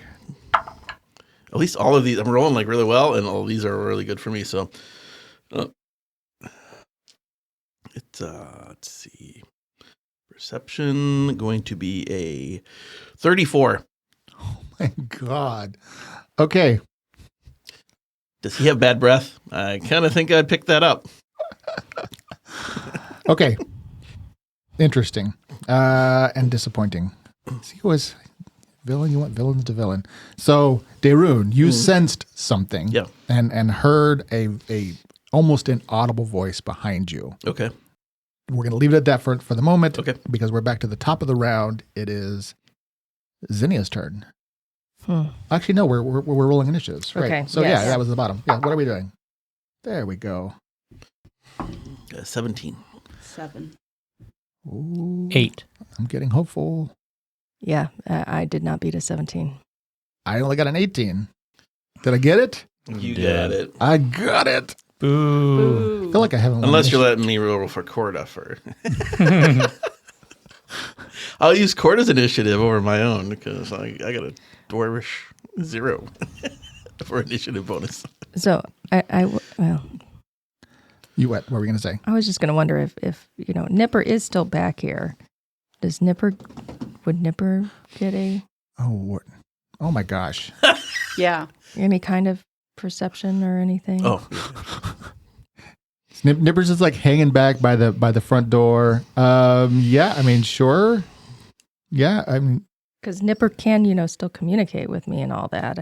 At least all of these, I'm rolling like really well, and all of these are really good for me. So, it's let's see, perception going to be a 34.
Oh my God. Okay.
Does he have bad breath? I kind of think I'd pick that up.
Okay. Interesting. And disappointing. He was villain. You want villains to villain. So, Daerun, you sensed something.
Yeah.
And heard a almost inaudible voice behind you.
Okay.
We're going to leave it at that for the moment.
Okay.
Because we're back to the top of the round. It is Zinnia's turn. Actually, no, we're rolling initiatives. Right.
Okay,
So,
yes.
yeah, that was the bottom. Yeah, what are we doing? There we go.
17.
7.
Ooh,
8.
I'm getting hopeful.
Yeah, I did not beat a 17.
I only got an 18. Did I get it?
You
Yeah.
got it.
I got it.
Boo.
I feel like I haven't.
Unless you're letting me roll for Corda for. I'll use Corda's initiative over my own because I got a dwarvish 0 for initiative bonus.
So well,
You what? What were we going to say?
I was just going to wonder if Nipper is still back here. Would Nipper get
Oh my gosh.
Yeah.
any kind of perception or anything?
Oh,
Nipper's is like hanging back by the front door. Yeah, I mean, sure. Yeah, I mean,
Because Nipper can, still communicate with me and all that.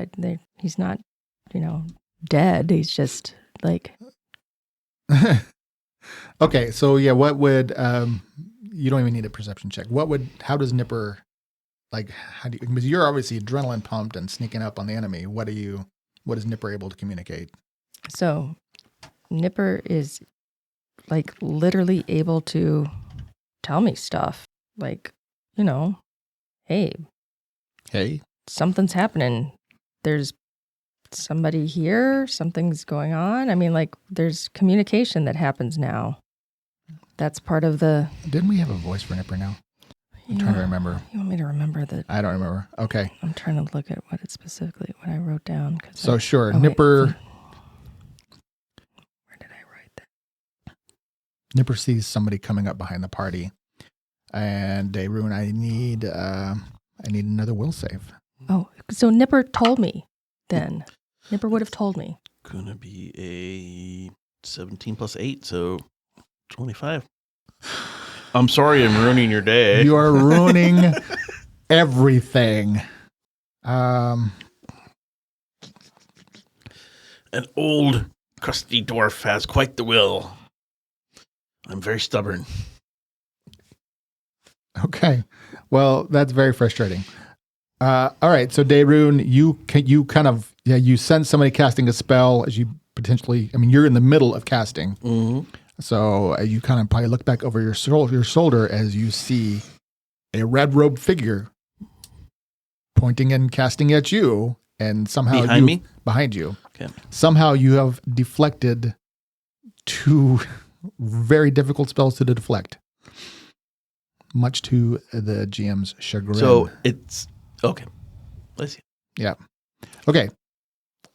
He's not, dead. He's just like,
okay. So yeah, what would you don't even need a perception check. How does Nipper because you're obviously adrenaline pumped and sneaking up on the enemy. What is Nipper able to communicate?
so Nipper is like literally able to tell me stuff. Like, hey, something's happening. There's somebody here. Something's going on. I mean, like, there's communication that happens now. That's part of the...
Didn't we have a voice for Nipper now? I'm trying to remember.
You want me to remember that?
I don't remember. Okay.
I'm trying to look at what I wrote down.
So sure,
wait.
Nipper...
Where did I write that?
Nipper sees somebody coming up behind the party. And Dayrun, I need another will save.
Oh, so Nipper told me then. Nipper would have told me.
Gonna be a 17 plus 8, so 25. I'm sorry I'm ruining your day.
You are ruining everything.
An old, crusty dwarf has quite the will. I'm very stubborn.
Okay. Well, that's very frustrating. All right. So Dayrun, you kind of, you sense somebody casting a spell as you potentially, you're in the middle of casting.
Mm-hmm.
So you kind of probably look back over your shoulder as you see a red robed figure pointing and casting at you. And somehow behind you.
Okay.
Somehow you have deflected 2 very difficult spells to deflect. Much to the GM's chagrin.
So it's okay. Let's see.
Yeah. Okay.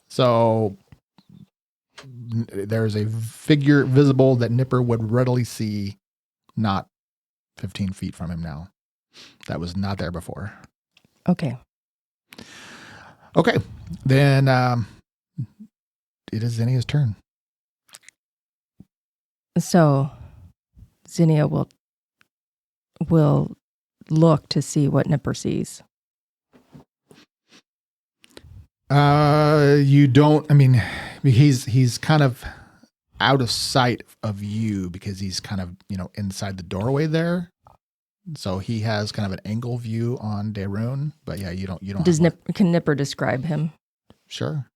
So there's a figure visible that Nipper would readily see, not 15 feet from him now. That was not there before.
Okay.
Okay. Then it is Zinnia's turn.
So Zinnia will look to see what Nipper sees.
You don't, he's kind of out of sight of you because he's kind of, inside the doorway there. So he has kind of an angle view on Dayrun, but yeah, you don't.
Can Nipper describe him?
Sure.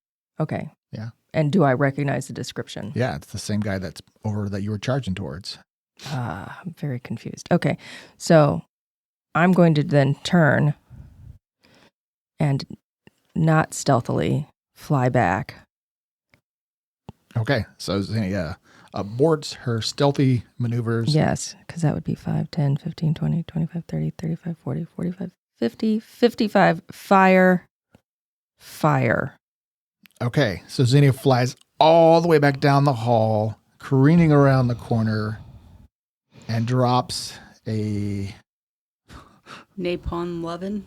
Okay.
Yeah.
And do I recognize the description?
Yeah, it's the same guy that's over that you were charging towards.
I'm very confused. Okay. So I'm going to then turn and not stealthily fly back.
Okay. So Zinnia aborts her stealthy maneuvers.
Yes, because that would be 5, 10, 15, 20, 25, 30, 35, 40, 45, 50, 55. Fire.
Okay. So Zinnia flies all the way back down the hall, careening around the corner, and drops a...
Napalm lovin'.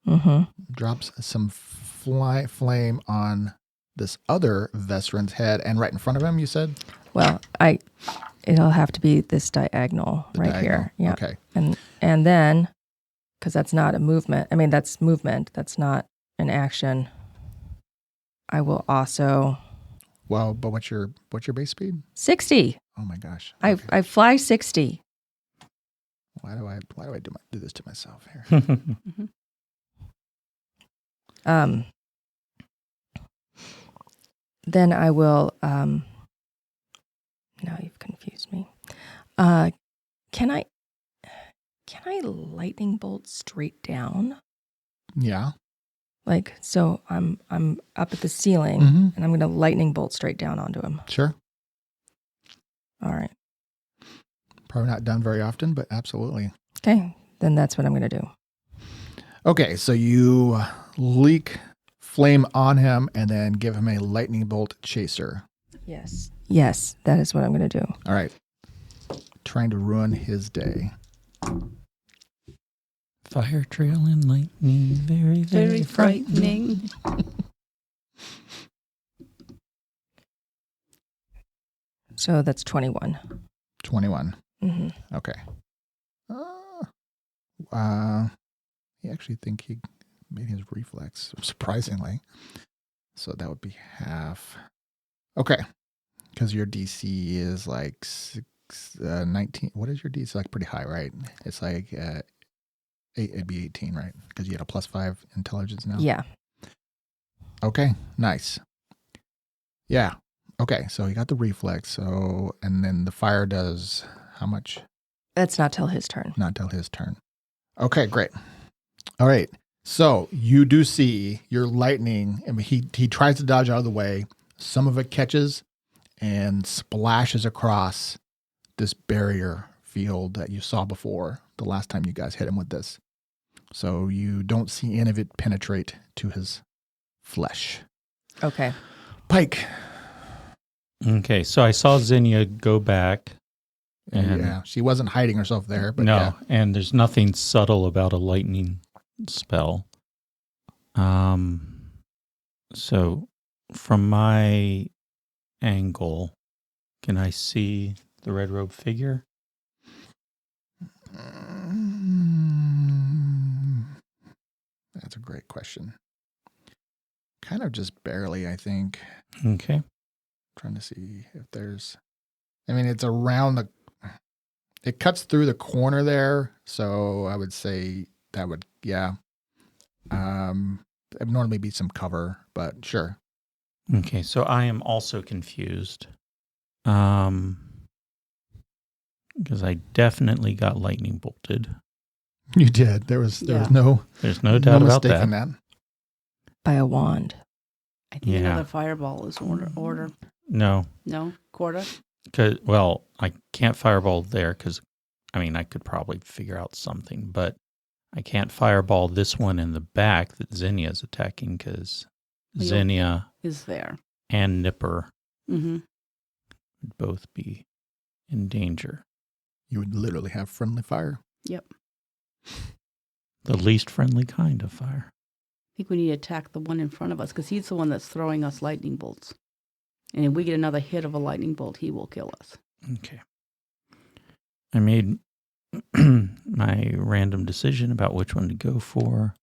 Mm-hmm.
Drops some flame on this other Vesryn's head, and right in front of him, you said?
Well, it'll have to be this diagonal here. Yeah.
Okay.
And then, because that's not a movement. That's movement. That's not an action. I will also.
Well, but what's your base speed?
60.
Oh my gosh.
Okay. I fly 60.
Why do I do this to myself here?
Mm-hmm.
Then I will. Now you've confused me. Can I lightning bolt straight down?
Yeah.
So I'm up at the ceiling,
Mm-hmm.
and I'm going to lightning bolt straight down onto him.
Sure.
All right.
Probably not done very often, but absolutely.
Okay. Then that's what I'm going to do.
Okay, so you leak flame on him and then give him a lightning bolt chaser.
Yes. Yes, that is what I'm going to do.
All right. Trying to ruin his day.
Fire, trail, and lightning, very, very,
Very frightening.
So that's 21.
21.
Mm-hmm.
Okay. I actually think he made his reflex, surprisingly. So that would be half. Okay. Because your DC is like 19. What is your DC? Like pretty high, right? It's like 8, it'd be 18, right? Because you had a +5 intelligence now.
Yeah.
Okay, nice. Yeah. Okay, so he got the reflex. So, and then the fire does how much?
That's not till his turn.
Not till his turn. Okay, great. All right. So you do see your lightning. I mean, he tries to dodge out of the way. Some of it catches and splashes across this barrier field that you saw before the last time you guys hit him with this. So you don't see any of it penetrate to his flesh.
Okay.
Pike.
Okay, so I saw Zinnia go back. And
yeah, she wasn't hiding herself there. But
no,
yeah.
and there's nothing subtle about a lightning spell. So from my angle, can I see the red robe figure?
That's a great question. Kind of just barely, I think.
Okay.
Trying to see if there's, I mean, it's around it cuts through the corner there. So I would say that would, yeah. It'd normally be some cover, but sure.
Okay, so I am also confused. Because I definitely got lightning bolted.
You did. There was
There's no doubt about
mistaking
that.
By a wand.
I think
Yeah.
another fireball is order.
No.
No? Quarter?
Well, I can't fireball there because, I mean, I could probably figure out something, but I can't fireball this one in the back that Zinnia is attacking because Zinnia
is there
and Nipper
Mm-hmm.
would both be in danger.
You would literally have friendly fire.
Yep.
The least friendly kind of fire.
I think we need to attack the one in front of us because he's the one that's throwing us lightning bolts. And if we get another hit of a lightning bolt, he will kill us.
Okay. I made my random decision about which one to go for.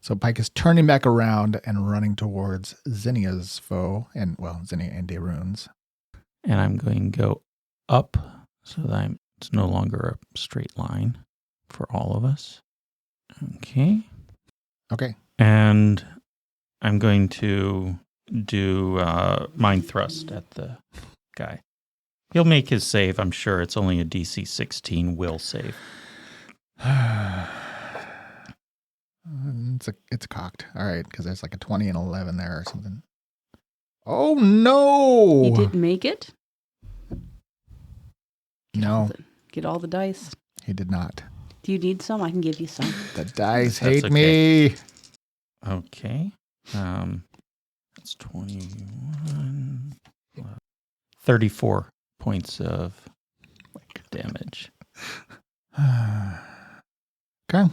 So Pike is turning back around and running towards Zinnia's foe, and well, Zinnia and Darune's.
And I'm going to go up so that it's no longer a straight line for all of us. Okay.
Okay.
And I'm going to do Mind Thrust at the guy. He'll make his save, I'm sure. It's only a DC 16 will save.
It's cocked. All right, because there's like a 20 and 11 there or something. Oh, no!
He didn't make it?
No,
Get all the dice.
he did not.
Do you need some? I can give you some.
The dice
That's
hate
okay.
me.
Okay. That's 21. 34 points of damage.
Okay.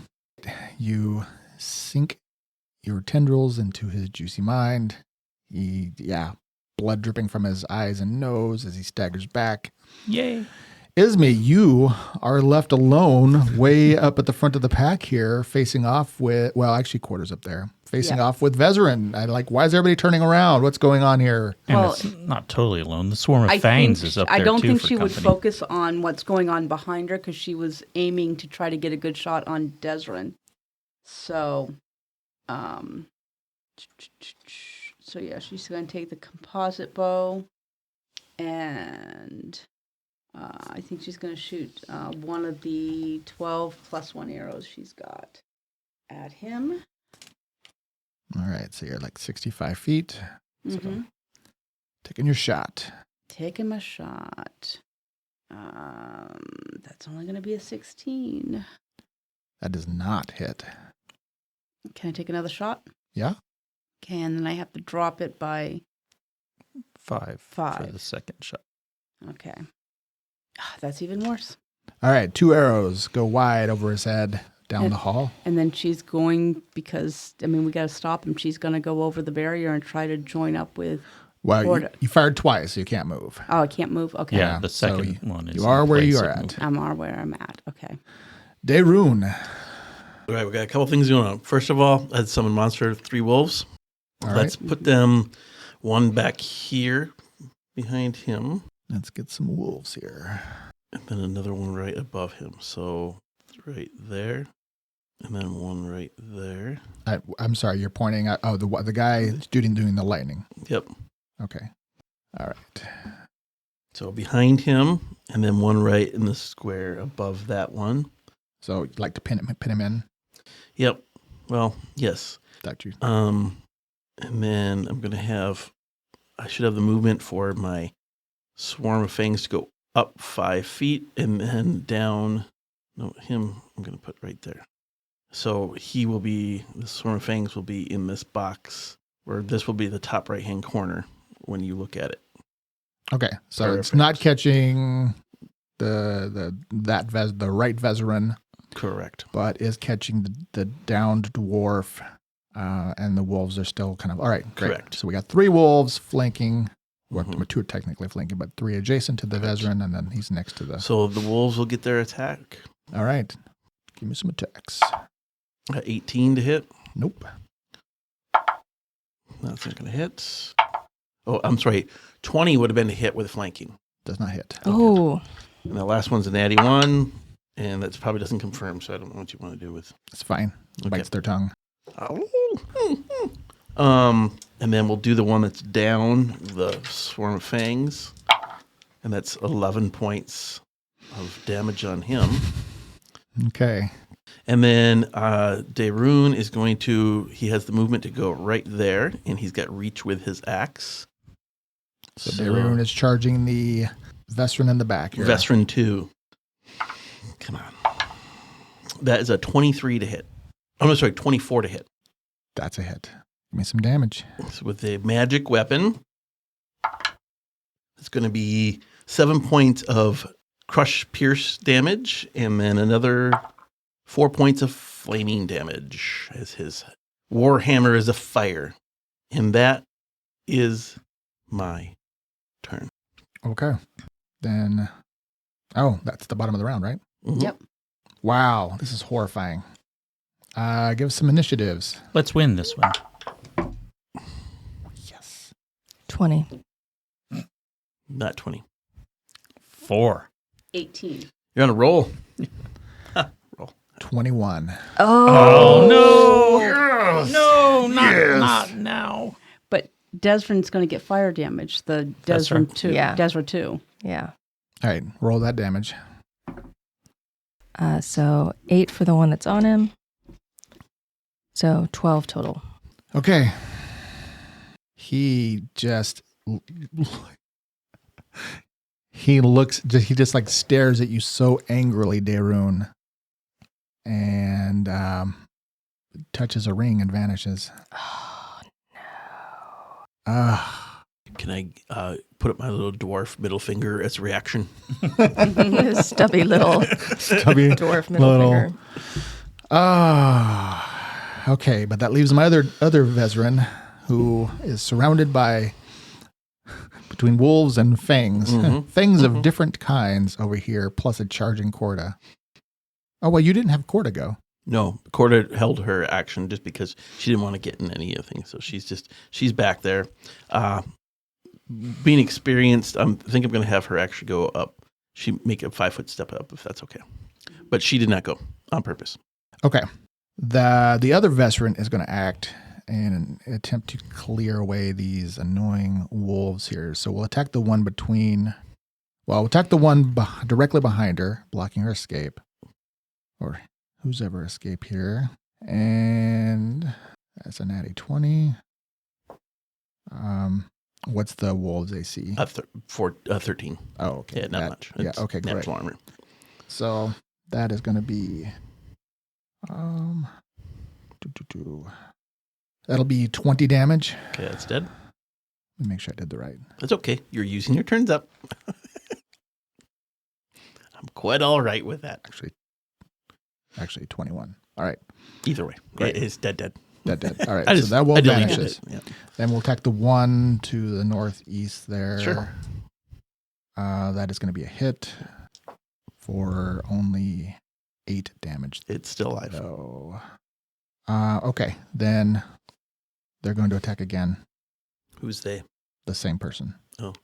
You sink your tendrils into his juicy mind. Blood dripping from his eyes and nose as he staggers back.
Yay.
Isme, you are left alone way up at the front of the pack here, facing off with, well, actually quarters up there, facing off with Vesryn. Why is everybody turning around? What's going on here?
And
Well,
it's not totally alone. The swarm of fangs is up there,
I don't
too,
think
for
she would
company.
focus on what's going on behind her because she was aiming to try to get a good shot on Desrin. So, she's going to take the composite bow, and I think she's going to shoot one of the 12 +1 arrows she's got at him.
All right, so you're like 65 feet.
Mm-hmm.
So taking your shot.
Taking my shot. That's only going to be a 16.
That does not hit.
Can I take another shot?
Yeah.
Okay, and then I have to drop it by
5 for
5.
the second shot.
Okay. That's even worse.
All right, 2 arrows go wide over his head down the hall.
And then she's going, because, we got to stop him. She's going to go over the barrier and try to join up with...
Well, you fired twice, so you can't move.
Oh, I can't move? Okay.
Yeah, the second one is
you are
in
where
place
you
of
are at.
movement.
I'm where I'm at. Okay.
Darune.
All right, we got a couple things going on. First of all, let's summon monster 3 wolves.
All
Let's put them one back here behind him,
Let's get some wolves here.
and then another one right above him. So right there, and then one right there.
I'm sorry, you're pointing at the guy doing the lightning.
Yep.
Okay. All right.
So behind him, and then one right in the square above that one.
So you'd like to pin him in?
Yep. Well, yes.
That you.
And then I should have the movement for my swarm of fangs to go up 5 feet and then down. No, him I'm going to put right there. So the swarm of fangs will be in this box, where this will be the top right-hand corner when you look at it.
Okay, so
Perfect.
it's not catching the right Vesryn,
Correct.
but is catching the downed dwarf, and the wolves are still kind of all right. Great.
Correct.
So we got 3 wolves flanking. Well,
Mhm.
2 are technically flanking, but 3 adjacent to the Vesryn, and then he's next to the.
So the wolves will get their attack.
All right, give me some attacks.
18 to hit.
Nope.
That's not going to hit. Oh, I'm sorry. 20 would have been a hit with flanking.
Does not hit.
Oh,
And the last one's a natty 1, and that probably doesn't confirm, so I don't know what you want to do with.
It's fine.
Okay.
Bites their tongue.
And then we'll do the one that's down, the swarm of fangs, and that's 11 points of damage on him.
Okay.
And then Daerun is he has the movement to go right there, and he's got reach with his axe.
So Daerun is charging the Vesryn in the back here.
Vesryn 2. Come on. That is a 23 to hit. I'm sorry, 24 to hit.
That's a hit. Give me some damage.
So with a magic weapon, it's going to be 7 points of crush pierce damage, and then another 4 points of flaming damage as his warhammer is a fire. And that is my turn.
Okay. Then, that's the bottom of the round, right?
Mhm.
Yep.
Wow, this is horrifying. Give us some initiatives.
Let's win this one.
Yes.
20.
Not 20.
4.
18.
You're on a roll.
21.
Oh, no. No, not now.
But Desrin's going to get fire damage. The
Desra.
Desrin 2.
Yeah.
Desra 2.
Yeah.
All right, roll that damage.
So 8 for the one that's on him. So 12 total.
Okay. He just he just like stares at you so angrily, Daerun, and touches a ring and vanishes.
Oh,
Can I put up my little dwarf middle finger as a reaction?
no. Stubby little
Stubby
dwarf middle
little-
finger.
Okay, but that leaves my other Vesryn, who is surrounded by between wolves and fangs.
Mhm.
Fangs
Mhm.
of different kinds over here, plus a charging Corda. Oh, well, you didn't have Corda go.
No, Corda held her action just because she didn't want to get in any of the things. So she's back there. Being experienced, I think I'm going to have her actually go up. She make a 5-foot step up if that's okay. But she did not go on purpose.
Okay. The other Vesryn is going to act and attempt to clear away these annoying wolves here. So we'll attack the one directly behind her, blocking her escape. Or who's ever escape here. And that's a natty 20. What's the wolves AC?
13.
Oh, okay.
Yeah, not much.
Yeah,
It's
okay, great.
natural armor.
So that is going to be, that'll be 20 damage.
Okay, that's dead.
Let me make sure I did the right.
That's okay. You're using your turns up. I'm quite all right with that.
Actually 21. All right.
Either way,
Great.
it is dead.
Dead. All right.
I
So
just-
that wolf
I deleted
vanishes.
it. Yeah.
Then we'll attack the one to the northeast there.
Sure.
That is going to be a hit for only 8 8 damage.
It's still alive.
So, okay, then they're going to attack again.
Who's they?
The same person.
Oh.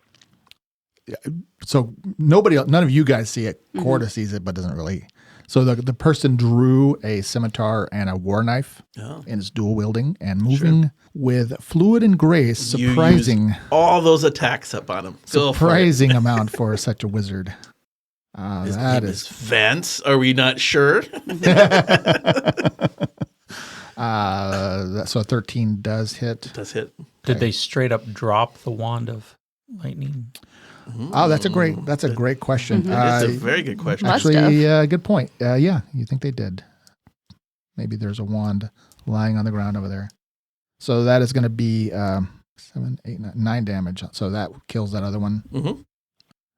Yeah, so none of you guys see it. Corda sees it, but doesn't really. So the person drew a scimitar and a war knife and is dual wielding and moving with fluid and grace. Surprising.
All those attacks up on him.
Surprising amount for such a wizard.
His name is Vance. Are we not sure?
So 13 does hit.
It does hit.
Did they straight up drop the wand of lightning?
Oh, that's a great question.
It's a very good question.
Actually, good point. Yeah, you think they did. Maybe there's a wand lying on the ground over there. So that is going to be 7, 8, 9 damage. So that kills that other one.
Mm-hmm.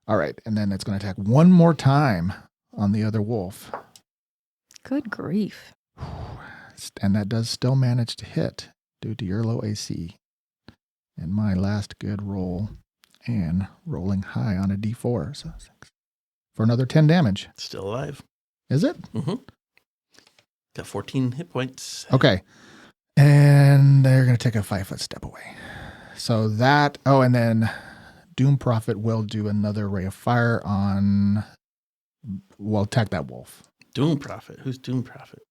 All right, and then it's going to attack one more time on the other wolf.
Good grief.
And that does still manage to hit due to your low AC. And my last good roll. And rolling high on a D4. So 6. For another 10 damage.
Still alive.
Is it?
Mm-hmm. Got 14 hit points.
Okay. And they're going to take a 5-foot step away. So that, and then Doom Prophet will do another ray of fire on, attack that wolf.
Doom Prophet? Who's Doom Prophet?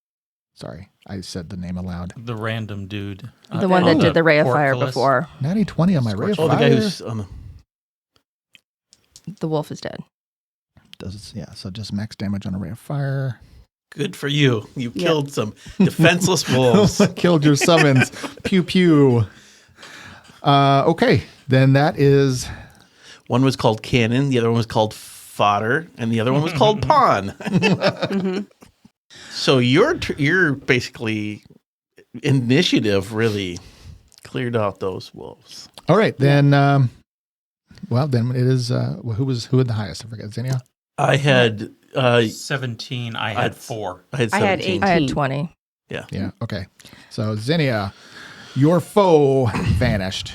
Sorry, I said the name aloud.
The random dude.
The one that did the ray of fire before.
Natty 20 on my ray of fire.
The guy who's on the...
The wolf is dead.
So just max damage on a ray of fire.
Good for you. You killed some defenseless wolves.
Killed your summons. Pew pew. Okay, then that is...
One was called Cannon, the other one was called Fodder, and the other one was called Pawn. So your basically initiative really cleared out those wolves.
All right, then... then it is... who had the highest? I forget. Xenia?
I had...
17. I had 4.
I had 17.
I had 18.
I had 20.
Yeah, okay. So, Xenia, your foe vanished.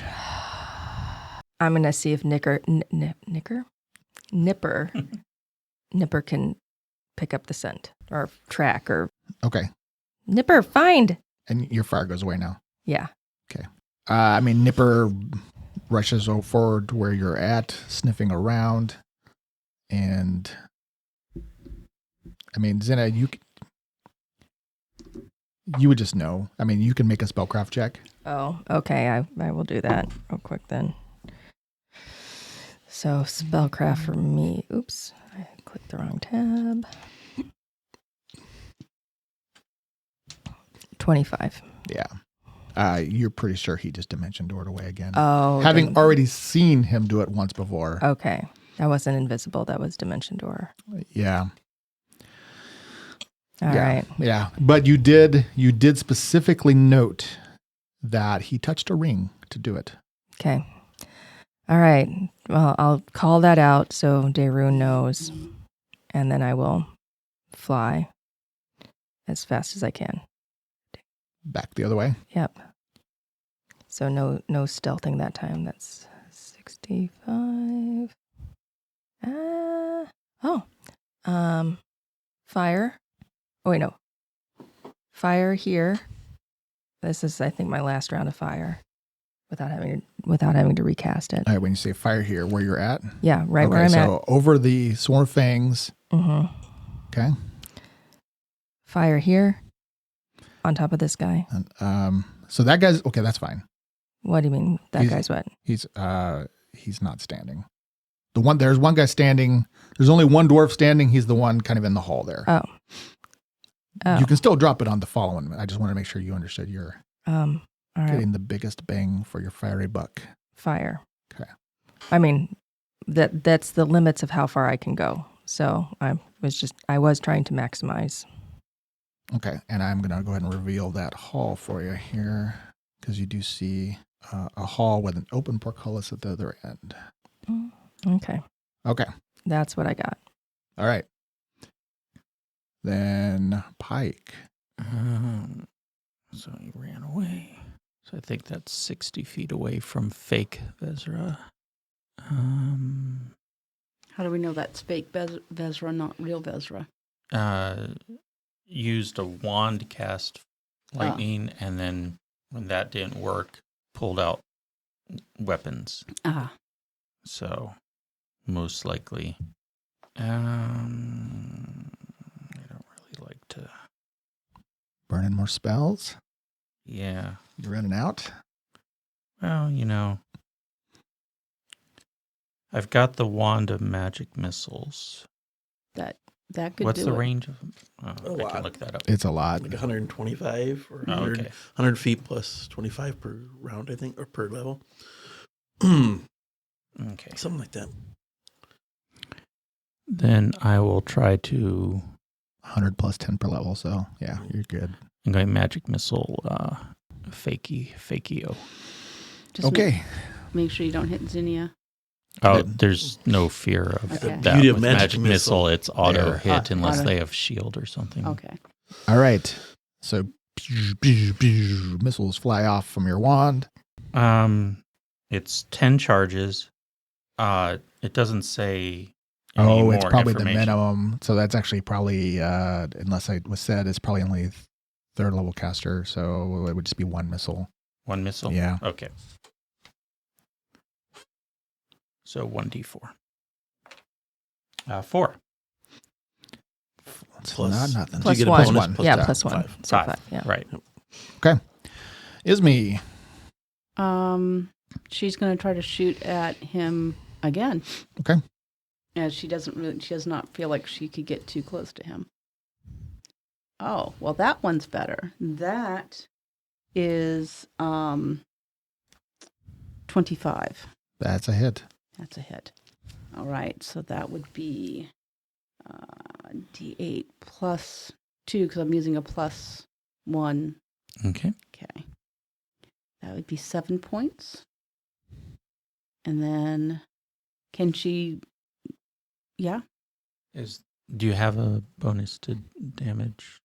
I'm going to see if Nipper can pick up the scent or track or...
Okay.
Nipper, find!
And your fire goes away now.
Yeah.
Okay. Nipper rushes forward to where you're at, sniffing around. And, Xenia, you would just know. You can make a spellcraft check.
Oh, okay. I will do that real quick then. So spellcraft for me. Oops, I clicked the wrong tab. 25.
Yeah. You're pretty sure he just dimension doored away again.
Oh.
Having already seen him do it once before.
Okay. That wasn't invisible. That was dimension door.
Yeah.
All right.
Yeah. But you did specifically note that he touched a ring to do it.
Okay. All right. Well, I'll call that out so Daerun knows, and then I will fly as fast as I can.
Back the other way?
Yep. So no stealthing that time. That's 65. Fire. Oh, wait, no. Fire here. This is, I think, my last round of fire without having to recast it.
All right, when you say fire here, where you're at?
Yeah, right where I'm at.
So over the swarm of fangs.
Mm-hmm.
Okay.
Fire here on top of this guy.
So that guy's, okay, that's fine.
What do you mean that guy's what?
He's not standing. There's one guy standing. There's only one dwarf standing. He's the one kind of in the hall there.
Oh.
You can still drop it on the following. I just want to make sure you understood you're
all right.
getting the biggest bang for your fiery buck.
Fire.
Okay.
That's the limits of how far I can go. So I was trying to maximize.
Okay, and I'm going to go ahead and reveal that hall for you here because you do see a hall with an open portcullis at the other end.
Okay.
Okay.
That's what I got.
All right. Then Pike.
So he ran away. So I think that's 60 feet away from fake Vesryn.
How do we know that's fake Vesryn, not real Vesryn?
used a wand to cast lightning, and then when that didn't work, pulled out weapons. So most likely, I don't really like to.
Burning more spells?
Yeah.
You're running out?
Well, I've got the wand of magic missiles.
That could
What's
do
the
it.
range of them?
A
I
lot.
can look that up.
It's a lot.
Like 125 or 100,
okay.
100 feet plus 25 per round, I think, or per level.
Okay.
Something like that.
Then I will try to
100 plus 10 per level, so yeah, you're good.
I'm going magic missile fakio.
Just
Okay.
Make sure you don't hit Zinnia.
Oh, there's no fear of
Okay.
that.
Beauty of
With
magic
missile, it's auto
There.
hit unless
Auto.
they have shield or something.
Okay.
All right. So missiles fly off from your wand.
It's 10 charges. It doesn't say any
Oh,
more
it's probably the
information.
minimum. So that's actually probably, unless it was said, it's probably only third level caster. So it would just be one missile.
One missile?
Yeah.
Okay. So 1d4. 4.
It's
Plus-
not nothing.
Do you
Plus
get a
one.
bonus?
Plus
Yeah,
that.
plus 1.
Five.
So
5.
5. Yeah.
Right.
Isme.
She's going to try to shoot at him again.
Okay.
As she does not feel like she could get too close to him. Oh, well, that one's better. That is 25.
That's a hit.
That's a hit. All right, so that would be D8 plus 2 because I'm using a plus 1.
Okay.
Okay. That would be 7 points. And then can she... Yeah?
Do you have a bonus to damage?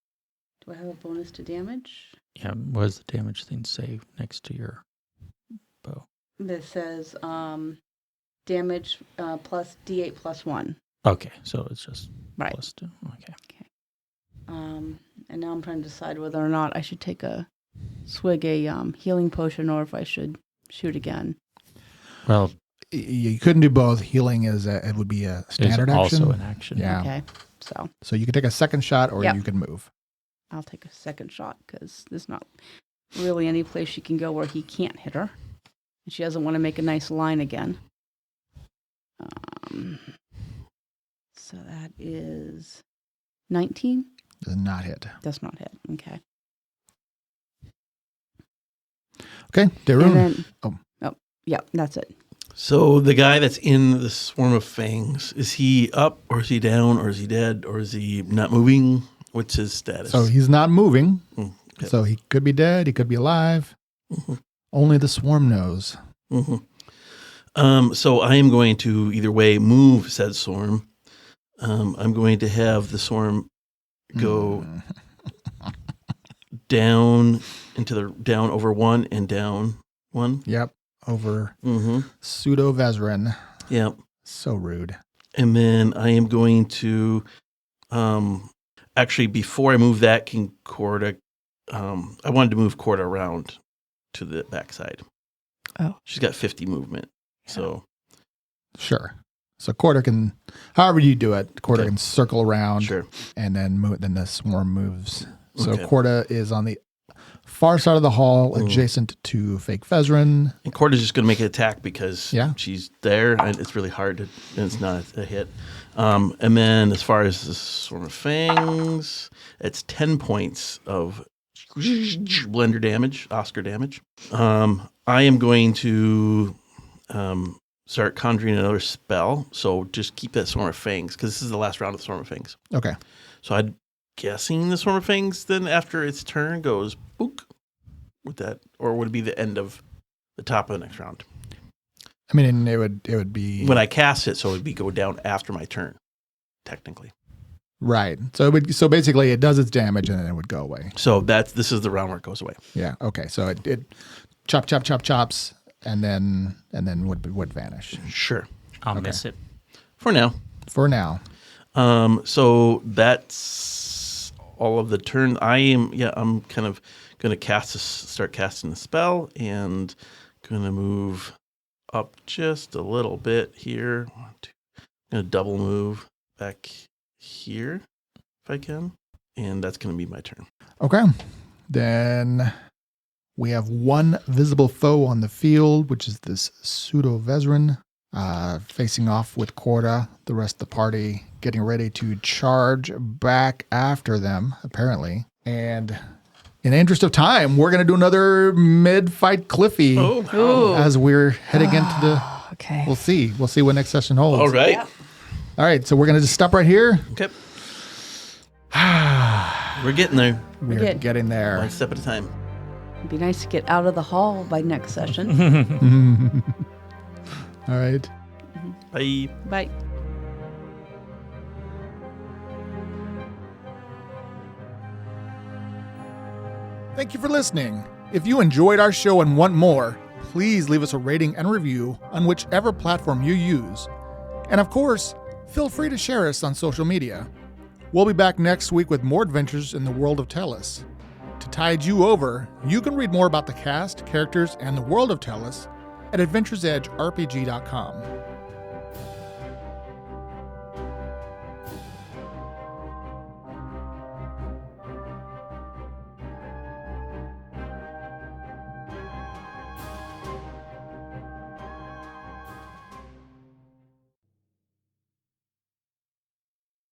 Do I have a bonus to damage?
Yeah, what does the damage thing say next to your bow?
This says damage plus D8 plus 1.
Okay, so it's just
Right.
plus 2. Okay.
And now I'm trying to decide whether or not I should take a swig a healing potion or if I should shoot again.
Well,
You couldn't do both. Healing it would be a
it's
standard action.
also an action.
Yeah.
Okay, so
So you can take a second shot or
Yep.
you can move.
I'll take a second shot because there's not really any place she can go where he can't hit her. And she doesn't want to make a nice line again. So that is 19.
Does not hit.
Does not hit. Okay.
Okay.
And
Darun.
then,
Oh.
Yeah, that's it.
So the guy that's in the swarm of fangs, is he up or is he down or is he dead or is he not moving? What's his status?
So he's not moving.
Okay.
So he could be dead. He could be alive.
Mhm.
Only the swarm knows.
So I am going to either way move said swarm. I'm going to have the swarm go down down over 1 and down 1.
Yep. Over
Mm-hmm.
pseudo Vesryn.
Yep.
So rude.
And then I am going to, actually, before I move that, can Corda, I wanted to move Corda around to the backside.
Oh.
She's got 50 movement. So,
Sure. So Quarter can, however you do it, Quarter
Okay.
can circle around
sure.
and then move. Then the swarm moves. So
Okay.
Quarter is on the far side of the hall, adjacent to fake Vesryn.
And Corda's just going to make an attack because
Yeah.
she's there and it's really hard and it's not a hit. And then as far as the Swarm of Fangs, it's 10 points of blender damage, Oscar damage. I am going to start conjuring another spell. So just keep that Swarm of Fangs because this is the last round of the Swarm of Fangs.
Okay.
So I'm guessing the Swarm of Fangs then after its turn goes book with that, or would it be the end of the top of the next round?
I mean, it would be
When I cast it, so it would be go down after my turn, technically.
right. So basically, it does its damage and then it would go away.
So this is the round where it goes away.
Yeah. Okay. So it chops and then would vanish
Sure,
I'll
Okay.
miss it.
for now.
for now.
So that's all of the turn. I'm kind of going to start casting the spell and going to move up just a little bit here. I'm going to double move back here if I can. And that's going to be my turn.
Okay. Then we have one visible foe on the field, which is this pseudo Vesryn, facing off with Corda. The rest of the party getting ready to charge back after them, apparently. And in the interest of time, we're going to do another mid-fight Cliffy as we're heading into the...
Okay.
We'll see. We'll see what next session holds.
All right.
Yep.
All right, so we're going to just stop right here.
Okay. We're getting there.
We're
good.
getting there.
One step at a time.
It'd be nice to get out of the hall by next session.
All right.
Bye.
Bye.
Thank you for listening. If you enjoyed our show and want more, please leave us a rating and review on whichever platform you use. And of course, feel free to share us on social media. We'll be back next week with more adventures in the World of Tellus. To tide you over, you can read more about the cast, characters, and the World of Tellus at AdventuresEdgeRPG.com.